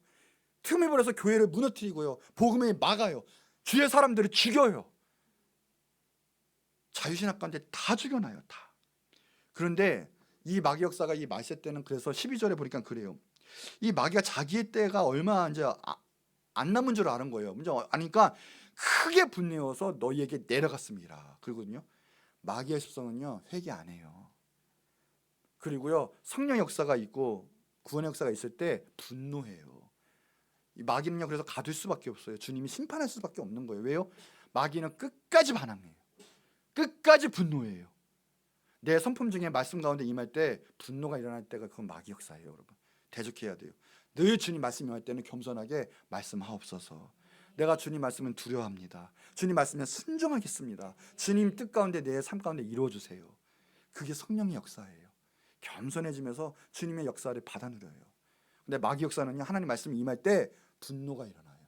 A: 틈을 벌어서 교회를 무너뜨리고요, 복음을 막아요, 주의 사람들을 죽여요. 자유신학 가운데 다 죽여놔요. 다. 그런데 이 마귀 역사가 이 말세 때는, 그래서 12절에 보니까 그래요. 이 마귀가 자기의 때가 얼마 이제 안 남은 줄 아는 거예요. 문제 아니까 크게 분내어서 너희에게 내려갔습니다. 그리고요, 마귀의 습성은요, 회개 안 해요. 그리고요, 성령 역사가 있고 구원의 역사가 있을 때 분노해요. 이 마귀는요, 그래서 가둘 수밖에 없어요. 주님이 심판할 수밖에 없는 거예요. 왜요? 마귀는 끝까지 반항해요. 끝까지 분노해요. 내 성품 중에 말씀 가운데 임할 때 분노가 일어날 때가 그건 마귀 역사예요. 여러분 대적해야 돼요. 늘 주님 말씀 임할 때는 겸손하게 말씀하옵소서. 내가 주님 말씀은 두려워합니다. 주님 말씀에 순종하겠습니다. 주님 뜻 가운데 내 삶 가운데 이루어주세요. 그게 성령의 역사예요. 겸손해지면서 주님의 역사를 받아 누려요. 근데 마귀 역사는요, 하나님 말씀 임할 때 분노가 일어나요.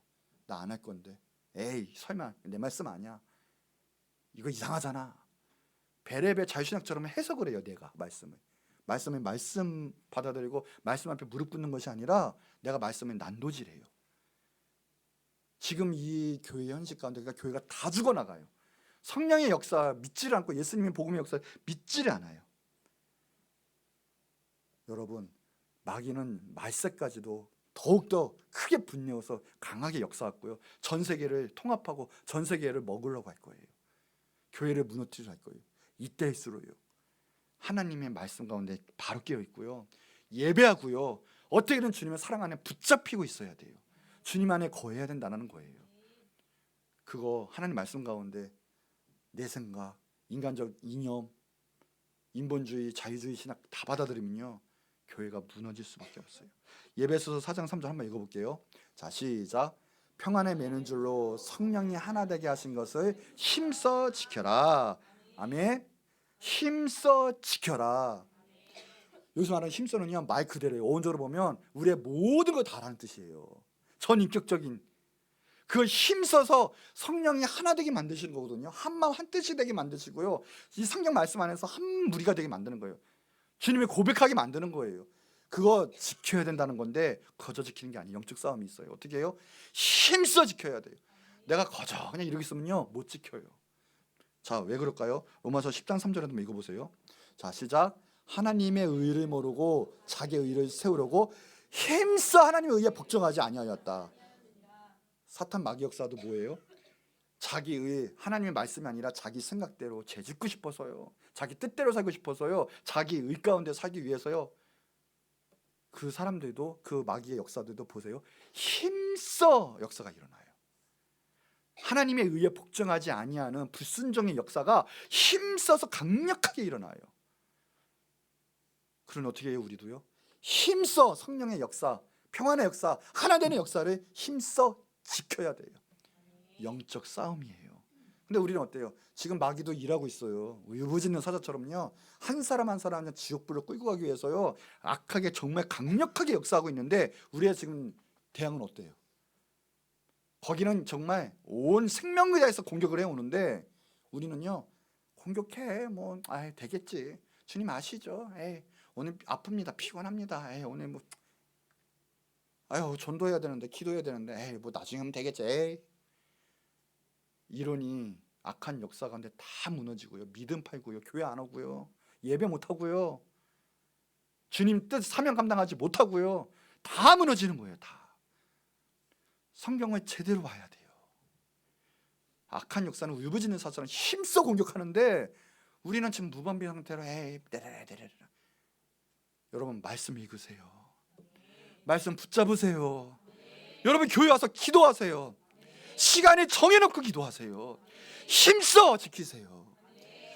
A: 나 안 할 건데, 에이 설마 내 말씀 아니야, 이거 이상하잖아. 베레베 자유신학처럼 해석을 해요. 내가 말씀을 말씀 받아들이고 말씀 앞에 무릎 꿇는 것이 아니라 내가 말씀을 난도질해요. 지금 이 교회 현실 가운데 그러니까 교회가 다 죽어나가요. 성령의 역사 믿지를 않고 예수님의 복음의 역사 믿지를 않아요. 여러분 마귀는 말세까지도 더욱더 크게 분내어서 강하게 역사했고요, 전 세계를 통합하고 전 세계를 먹으려고 할 거예요. 교회를 무너뜨리려 할 거예요. 이때일수록요, 하나님의 말씀 가운데 바로 깨어 있고요, 예배하고요, 어떻게든 주님의 사랑 안에 붙잡히고 있어야 돼요. 주님 안에 거해야 된다는 거예요. 그거 하나님 말씀 가운데 내 생각, 인간적 이념, 인본주의, 자유주의 신학 다 받아들이면요, 교회가 무너질 수밖에 없어요. 예배소서 4장 3절 한번 읽어볼게요. 자, 시작. 평안에 매는 줄로 성령이 하나 되게 하신 것을 힘써 지켜라. 아멘. 힘써 지켜라. 여기서 말하는 힘써는요, 말 그대로예요. 어원적으로 보면 우리의 모든 걸 다라는 뜻이에요. 전인격적인 그걸 힘써서 성령이 하나 되게 만드시는 거거든요. 한 마음 한 뜻이 되게 만드시고요, 이 성경 말씀 안에서 한 무리가 되게 만드는 거예요. 주님의 고백하게 만드는 거예요. 그거 지켜야 된다는 건데 거저 지키는 게 아니에요. 영적 싸움이 있어요. 어떻게 해요? 힘써 지켜야 돼요. 내가 거저 그냥 이러고 있으면요, 못 지켜요. 자, 왜 그럴까요? 로마서 10장 3절에 한번 읽어보세요. 자, 시작. 하나님의 의를 모르고 자기의 의를 세우려고 힘써 하나님의 의에 복종하지 아니하였다. 사탄 마귀 역사도 뭐예요? 자기 의, 하나님의 말씀이 아니라 자기 생각대로 재짓고 싶어서요, 자기 뜻대로 살고 싶어서요, 자기 의 가운데 살기 위해서요, 그 사람들도, 그 마귀의 역사들도 보세요, 힘써 역사가 일어나요. 하나님의 의에 복종하지 아니하는 불순종의 역사가 힘써서 강력하게 일어나요. 그럼 어떻게 해요? 우리도요, 힘써 성령의 역사, 평안의 역사, 하나 되는 역사를 힘써 지켜야 돼요. 영적 싸움이에요. 근데 우리는 어때요? 지금 마귀도 일하고 있어요. 울부짖는 사자처럼요, 한 사람 한 사람 지옥불을 끌고 가기 위해서요, 악하게 정말 강력하게 역사하고 있는데 우리의 지금 대항은 어때요? 거기는 정말 온 생명을 다해서 공격을 해오는데 우리는요, 공격해 뭐 되겠지, 주님 아시죠? 에이, 오늘 아픕니다, 피곤합니다, 에이, 오늘 뭐 아유 전도해야 되는데 기도해야 되는데 에이 뭐 나중에 하면 되겠지, 에이. 이러니 악한 역사 가운데 다 무너지고요, 믿음 팔고요, 교회 안 오고요, 예배 못 하고요, 주님 뜻 사명 감당하지 못하고요, 다 무너지는 거예요. 다. 성경을 제대로 봐야 돼요. 악한 역사는 울부짖는 사자처럼 힘써 공격하는데 우리는 지금 무방비 상태로 에이 내려라. 여러분 말씀 읽으세요. 말씀 붙잡으세요. 여러분 교회 와서 기도하세요. 시간을 정해놓고 기도하세요. 힘써 지키세요.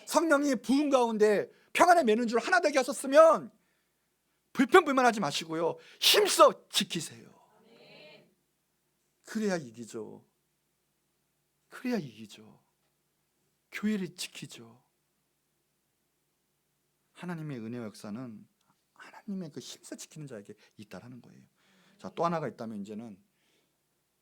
A: 성령이 부흥 가운데 평안에 매는 줄 하나 되게 하셨으면 불평불만하지 마시고요, 힘써 지키세요. 그래야 이기죠. 그래야 이기죠. 교회를 지키죠. 하나님의 은혜와 역사는 하나님의 그 힘써 지키는 자에게 있다라는 거예요. 자, 또 하나가 있다면 이제는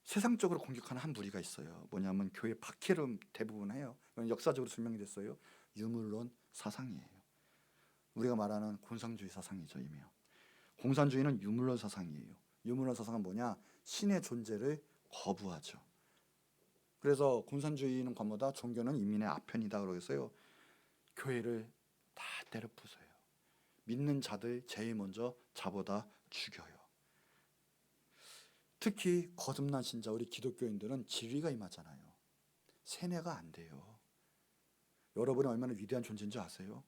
A: 세상적으로 공격하는 한 무리가 있어요. 뭐냐면 교회 박해를 대부분 해요. 역사적으로 증명이 됐어요. 유물론 사상이에요. 우리가 말하는 공산주의 사상이죠. 이미요. 공산주의는 유물론 사상이에요. 유물론 사상은 뭐냐? 신의 존재를 거부하죠. 그래서 공산주의는 뭐다? 종교는 인민의 아편이다 그러겠어요. 교회를 다 때려 부숴요. 믿는 자들 제일 먼저 잡아다 죽여요. 특히 거듭난 신자 우리 기독교인들은 진리가 임하잖아요. 세뇌가 안 돼요. 여러분이 얼마나 위대한 존재인 줄 아세요?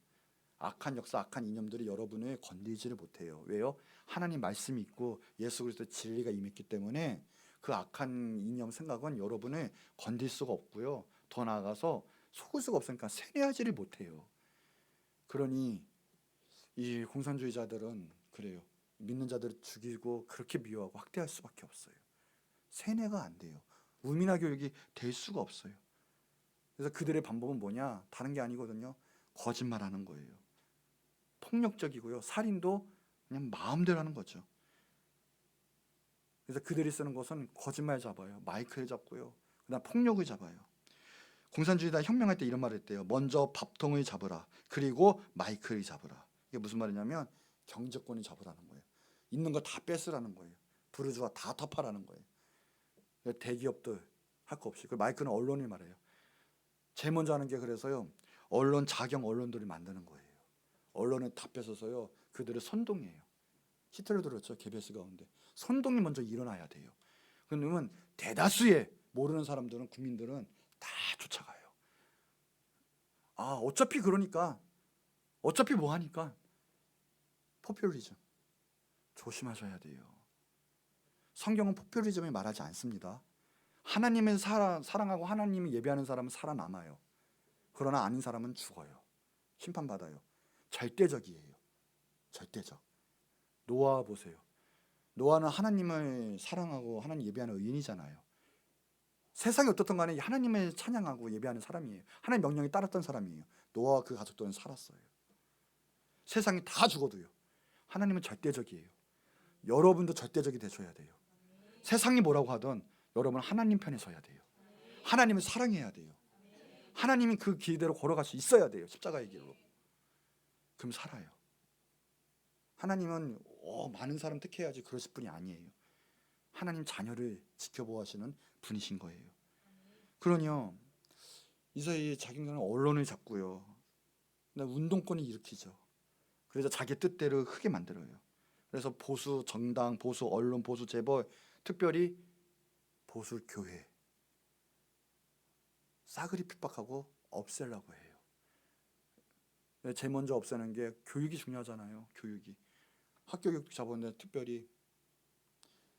A: 악한 역사, 악한 이념들이 여러분을 건들지를 못해요. 왜요? 하나님 말씀이 있고 예수 그리스도의 진리가 임했기 때문에 그 악한 이념 생각은 여러분을 건들 수가 없고요. 더 나아가서 속을 수가 없으니까 세뇌하지를 못해요. 그러니 이 공산주의자들은 그래요. 믿는 자들을 죽이고 그렇게 미워하고 학대할 수밖에 없어요. 세뇌가 안 돼요. 우민화 교육이 될 수가 없어요. 그래서 그들의 방법은 뭐냐? 다른 게 아니거든요. 거짓말하는 거예요. 폭력적이고요. 살인도 그냥 마음대로 하는 거죠. 그래서 그들이 쓰는 것은 거짓말 잡아요. 마이크를 잡고요. 그다음 폭력을 잡아요. 공산주의자 혁명할 때 이런 말을 했대요. 먼저 밥통을 잡으라. 그리고 마이크를 잡으라. 이게 무슨 말이냐면 경제권을 잡으라는 거예요. 있는 거 다 뺏으라는 거예요. 부르주아 다 터파라는 거예요. 대기업들 할 거 없이. 그 마이크는 언론이 말해요. 제일 먼저 하는 게 그래서요. 언론 자경 언론들을 만드는 거예요. 언론을 다 뺏어서요. 그들을 선동해요. 히틀러도 그렇죠. 개베스 가운데. 선동이 먼저 일어나야 돼요. 그러면 대다수의 모르는 사람들은 국민들은 다 쫓아가요. 아, 어차피 그러니까 어차피 뭐 하니까 포퓰리즘 조심하셔야 돼요. 성경은 포퓰리즘을 말하지 않습니다. 하나님을 사랑하고 하나님을 예배하는 사람은 살아남아요. 그러나 아닌 사람은 죽어요. 심판받아요. 절대적이에요. 절대적. 노아 보세요. 노아는 하나님을 사랑하고 하나님 예배하는 의인이잖아요. 세상이 어떻든 간에 하나님을 찬양하고 예배하는 사람이에요. 하나님 명령에 따랐던 사람이에요. 노아와 그 가족들은 살았어요. 세상이 다 죽어도요. 하나님은 절대적이에요. 여러분도 절대적이 되셔야 돼요. 세상이 뭐라고 하든 여러분 하나님 편에 서야 돼요. 하나님을 사랑해야 돼요. 하나님이 그 길대로 걸어갈 수 있어야 돼요. 십자가의 길로. 그럼 살아요. 하나님은 많은 사람 택해야지 그러실 분이 아니에요. 하나님 자녀를 지켜보시는 분이신 거예요. 그러니요, 이사야의 자기는 언론을 잡고요, 운동권을 일으키죠. 그래서 자기 뜻대로 크게 만들어요. 그래서 보수 정당, 보수 언론, 보수 재벌, 특별히 보수 교회 싸그리 핍박하고 없애려고 해요. 제일 먼저 없애는 게 교육이 중요하잖아요. 교육이. 학교 교육 잡았는데 특별히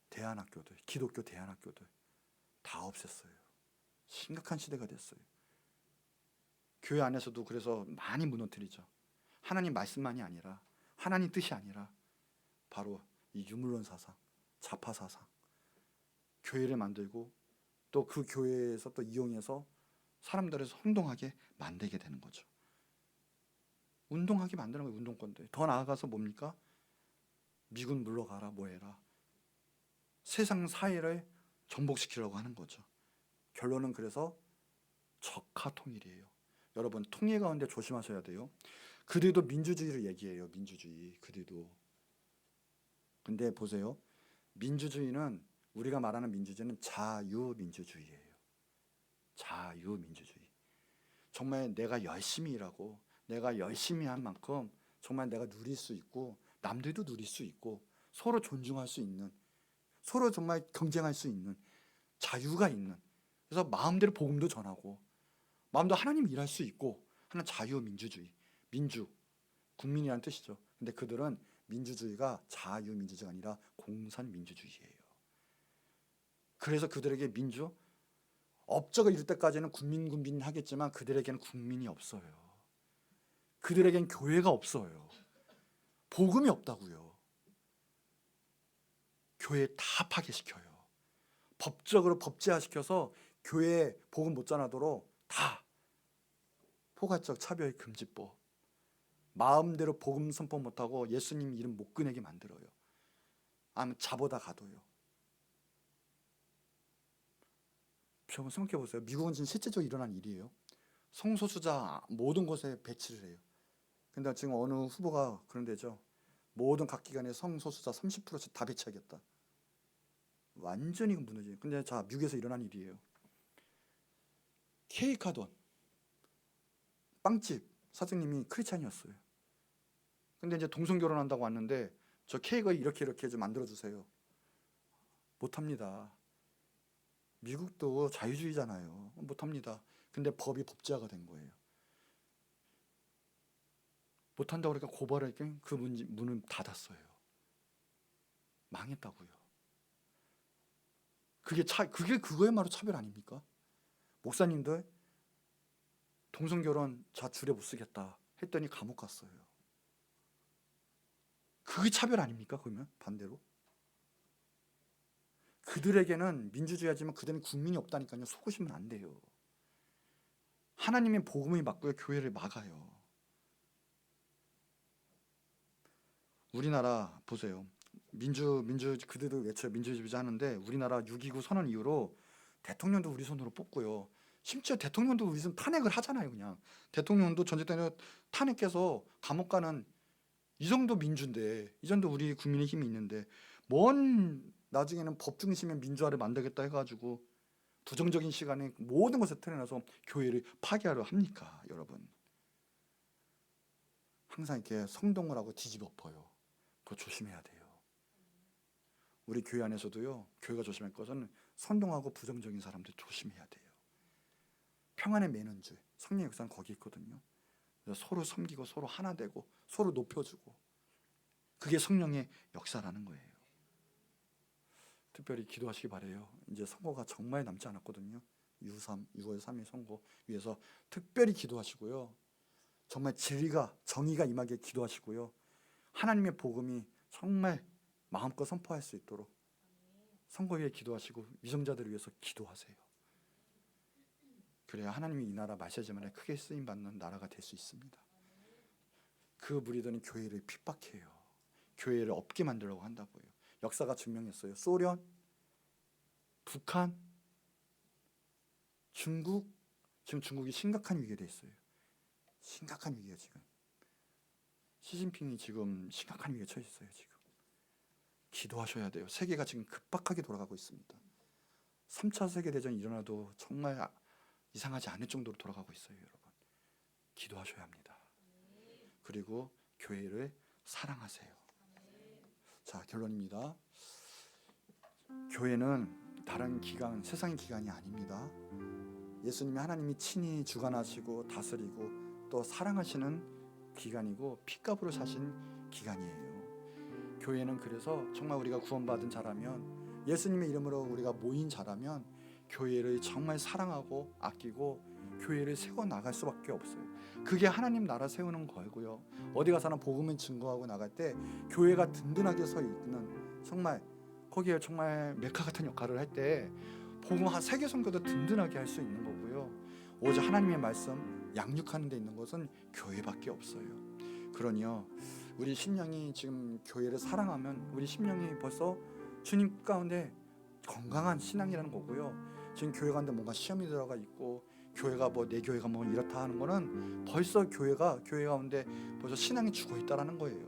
A: 대안학교들, 기독교 대안학교들 다 없앴어요. 심각한 시대가 됐어요. 교회 안에서도 그래서 많이 무너뜨리죠. 하나님 말씀만이 아니라 하나님 뜻이 아니라 바로 이 유물론 사상, 좌파 사상, 교회를 만들고 또 그 교회에서 또 이용해서 사람들을 혼동하게 만들게 되는 거죠. 운동하게 만드는 거예요. 운동권들. 더 나아가서 뭡니까? 미군 물러가라 뭐해라. 세상 사회를 정복시키려고 하는 거죠. 결론은 그래서 적화 통일이에요. 여러분 통일 가운데 조심하셔야 돼요. 그들도 민주주의를 얘기해요. 민주주의. 그들도. 근데 보세요. 민주주의는 우리가 말하는 민주주의는 자유민주주의예요. 자유민주주의. 정말 내가 열심히 일하고 내가 열심히 한 만큼 정말 내가 누릴 수 있고 남들도 누릴 수 있고 서로 존중할 수 있는, 서로 정말 경쟁할 수 있는 자유가 있는, 그래서 마음대로 복음도 전하고 마음대로 하나님 일할 수 있고 하는 자유민주주의. 민주, 국민이라는 뜻이죠. 근데 그들은 민주주의가 자유민주주의가 아니라 공산민주주의예요. 그래서 그들에게 민주, 업적을 이룰 때까지는 군민 하겠지만 그들에게는 국민이 없어요. 그들에겐 교회가 없어요. 복음이 없다고요. 교회 다 파괴시켜요. 법적으로 법제화시켜서 교회에 복음 못 전하도록 다 포괄적 차별 금지법, 마음대로 복음 선포 못하고 예수님 이름 못 꺼내게 만들어요. 아니면 자보다 가둬요. 여러분 생각해 보세요. 미국은 지금 실제적으로 일어난 일이에요. 성소수자 모든 곳에 배치를 해요. 근데 지금 어느 후보가 그런 데죠. 모든 각 기관에 성소수자 30%씩 다 배치하겠다. 완전히 무너져요. 근데 자, 미국에서 일어난 일이에요. 케이크하던 빵집 사장님이 크리스찬이었어요. 근데 이제 동성 결혼한다고 왔는데 저 케이크 이렇게 좀 만들어 주세요. 못합니다. 미국도 자유주의잖아요. 못합니다. 근데 법이 법제화가 된 거예요. 못한다고 그러니까 고발을 그 문을 닫았어요. 망했다고요. 그게 그거야말로 차별 아닙니까? 목사님들 동성 결혼 자 줄에 못 쓰겠다 했더니 감옥 갔어요. 그게 차별 아닙니까? 그러면 반대로 그들에게는 민주주의하지만 그들은 국민이 없다니까요. 속으시면 안 돼요. 하나님의 복음이 맞고요, 교회를 막아요. 우리나라 보세요. 민주 그들도 외쳐요. 민주주의자 하는데 우리나라 6.29 선언 이후로 대통령도 우리 손으로 뽑고요. 심지어 대통령도 우리 손 탄핵을 하잖아요. 그냥 대통령도 전제되는 탄핵해서 감옥 가는 이 정도 민주인데, 이 정도 우리 국민의 힘이 있는데 뭔 나중에는 법 중심의 민주화를 만들겠다 해가지고 부정적인 시간에 모든 것을 틀어내서 교회를 파괴하려 합니까, 여러분? 항상 이렇게 성동을 하고 뒤집어 엎어요. 그거 조심해야 돼요. 우리 교회 안에서도요, 교회가 조심할 것은 선동하고 부정적인 사람들 조심해야 돼요. 평안의 매는줄, 성령의 역사는 거기 있거든요. 서로 섬기고 서로 하나 되고 서로 높여주고, 그게 성령의 역사라는 거예요. 특별히 기도하시기 바래요. 이제 선거가 정말 남지 않았거든요. 6월 3일 선거 위해서 특별히 기도하시고요. 정말 진리가 정의가 임하게 기도하시고요. 하나님의 복음이 정말 마음껏 선포할 수 있도록 선거 위에 기도하시고 위정자들을 위해서 기도하세요. 그래야 하나님이 이 나라 마시아지만에 크게 쓰임받는 나라가 될 수 있습니다. 그 무리들은 교회를 핍박해요. 교회를 없게 만들려고 한다고요. 역사가 증명했어요. 소련, 북한, 중국, 지금 중국이 심각한 위기에 돼 있어요. 심각한 위기예요. 지금 시진핑이 지금 심각한 위기에 처해 있어요. 지금 기도하셔야 돼요. 세계가 지금 급박하게 돌아가고 있습니다. 3차 세계대전이 일어나도 정말 이상하지 않을 정도로 돌아가고 있어요. 여러분, 기도하셔야 합니다. 그리고 교회를 사랑하세요. 자, 결론입니다. 교회는 다른 기관, 세상의 기관이 아닙니다. 예수님이 하나님이 친히 주관하시고 다스리고 또 사랑하시는 기관이고 피값으로 사신 기관이에요. 교회는 그래서 정말 우리가 구원받은 자라면, 예수님의 이름으로 우리가 모인 자라면 교회를 정말 사랑하고 아끼고 교회를 세워나갈 수밖에 없어요. 그게 하나님 나라 세우는 거고요. 어디 가서나 복음을 증거하고 나갈 때 교회가 든든하게 서 있는, 정말 거기에 정말 메카 같은 역할을 할 때 복음 한 세계 선교도 든든하게 할 수 있는 거고요. 오직 하나님의 말씀 양육하는 데 있는 것은 교회밖에 없어요. 그러니요, 우리 심령이 지금 교회를 사랑하면 우리 심령이 벌써 주님 가운데 건강한 신앙이라는 거고요. 지금 교회 가운데 뭔가 시험이 들어가 있고 교회가 뭐 내 교회가 뭐 이렇다 하는 거는 벌써 교회 가운데 벌써 신앙이 죽어 있다라는 거예요.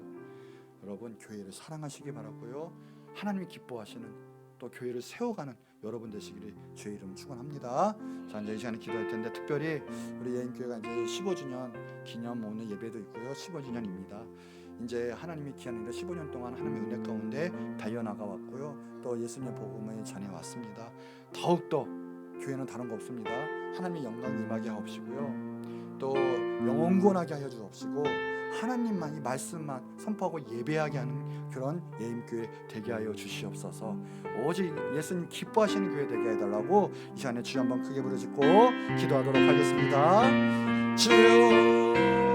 A: 여러분, 교회를 사랑하시기 바라고요. 하나님이 기뻐하시는 또 교회를 세워가는 여러분 되시기를 주의 이름 축원합니다. 자, 이제 이 시간에 기도할 텐데 특별히 우리 예인교회가 이제 15주년 기념 오늘 예배도 있고요. 15주년입니다. 이제 하나님이 귀한 일을 15년 동안 하나님의 은혜 가운데 달려나가 왔고요. 또 예수님의 복음을 전해왔습니다. 더욱더 교회는 다른 거 없습니다. 하나님의 영광 임하게 하옵시고요. 또 영원권하게 하여 주옵시고 하나님만, 이 말씀만 선포하고 예배하게 하는 그런 예임교회 되게 하여 주시옵소서. 오직 예수님 기뻐하시는 교회 되게 해달라고 이 시간에 주여 한번 크게 부르짖고 기도하도록 하겠습니다. 주여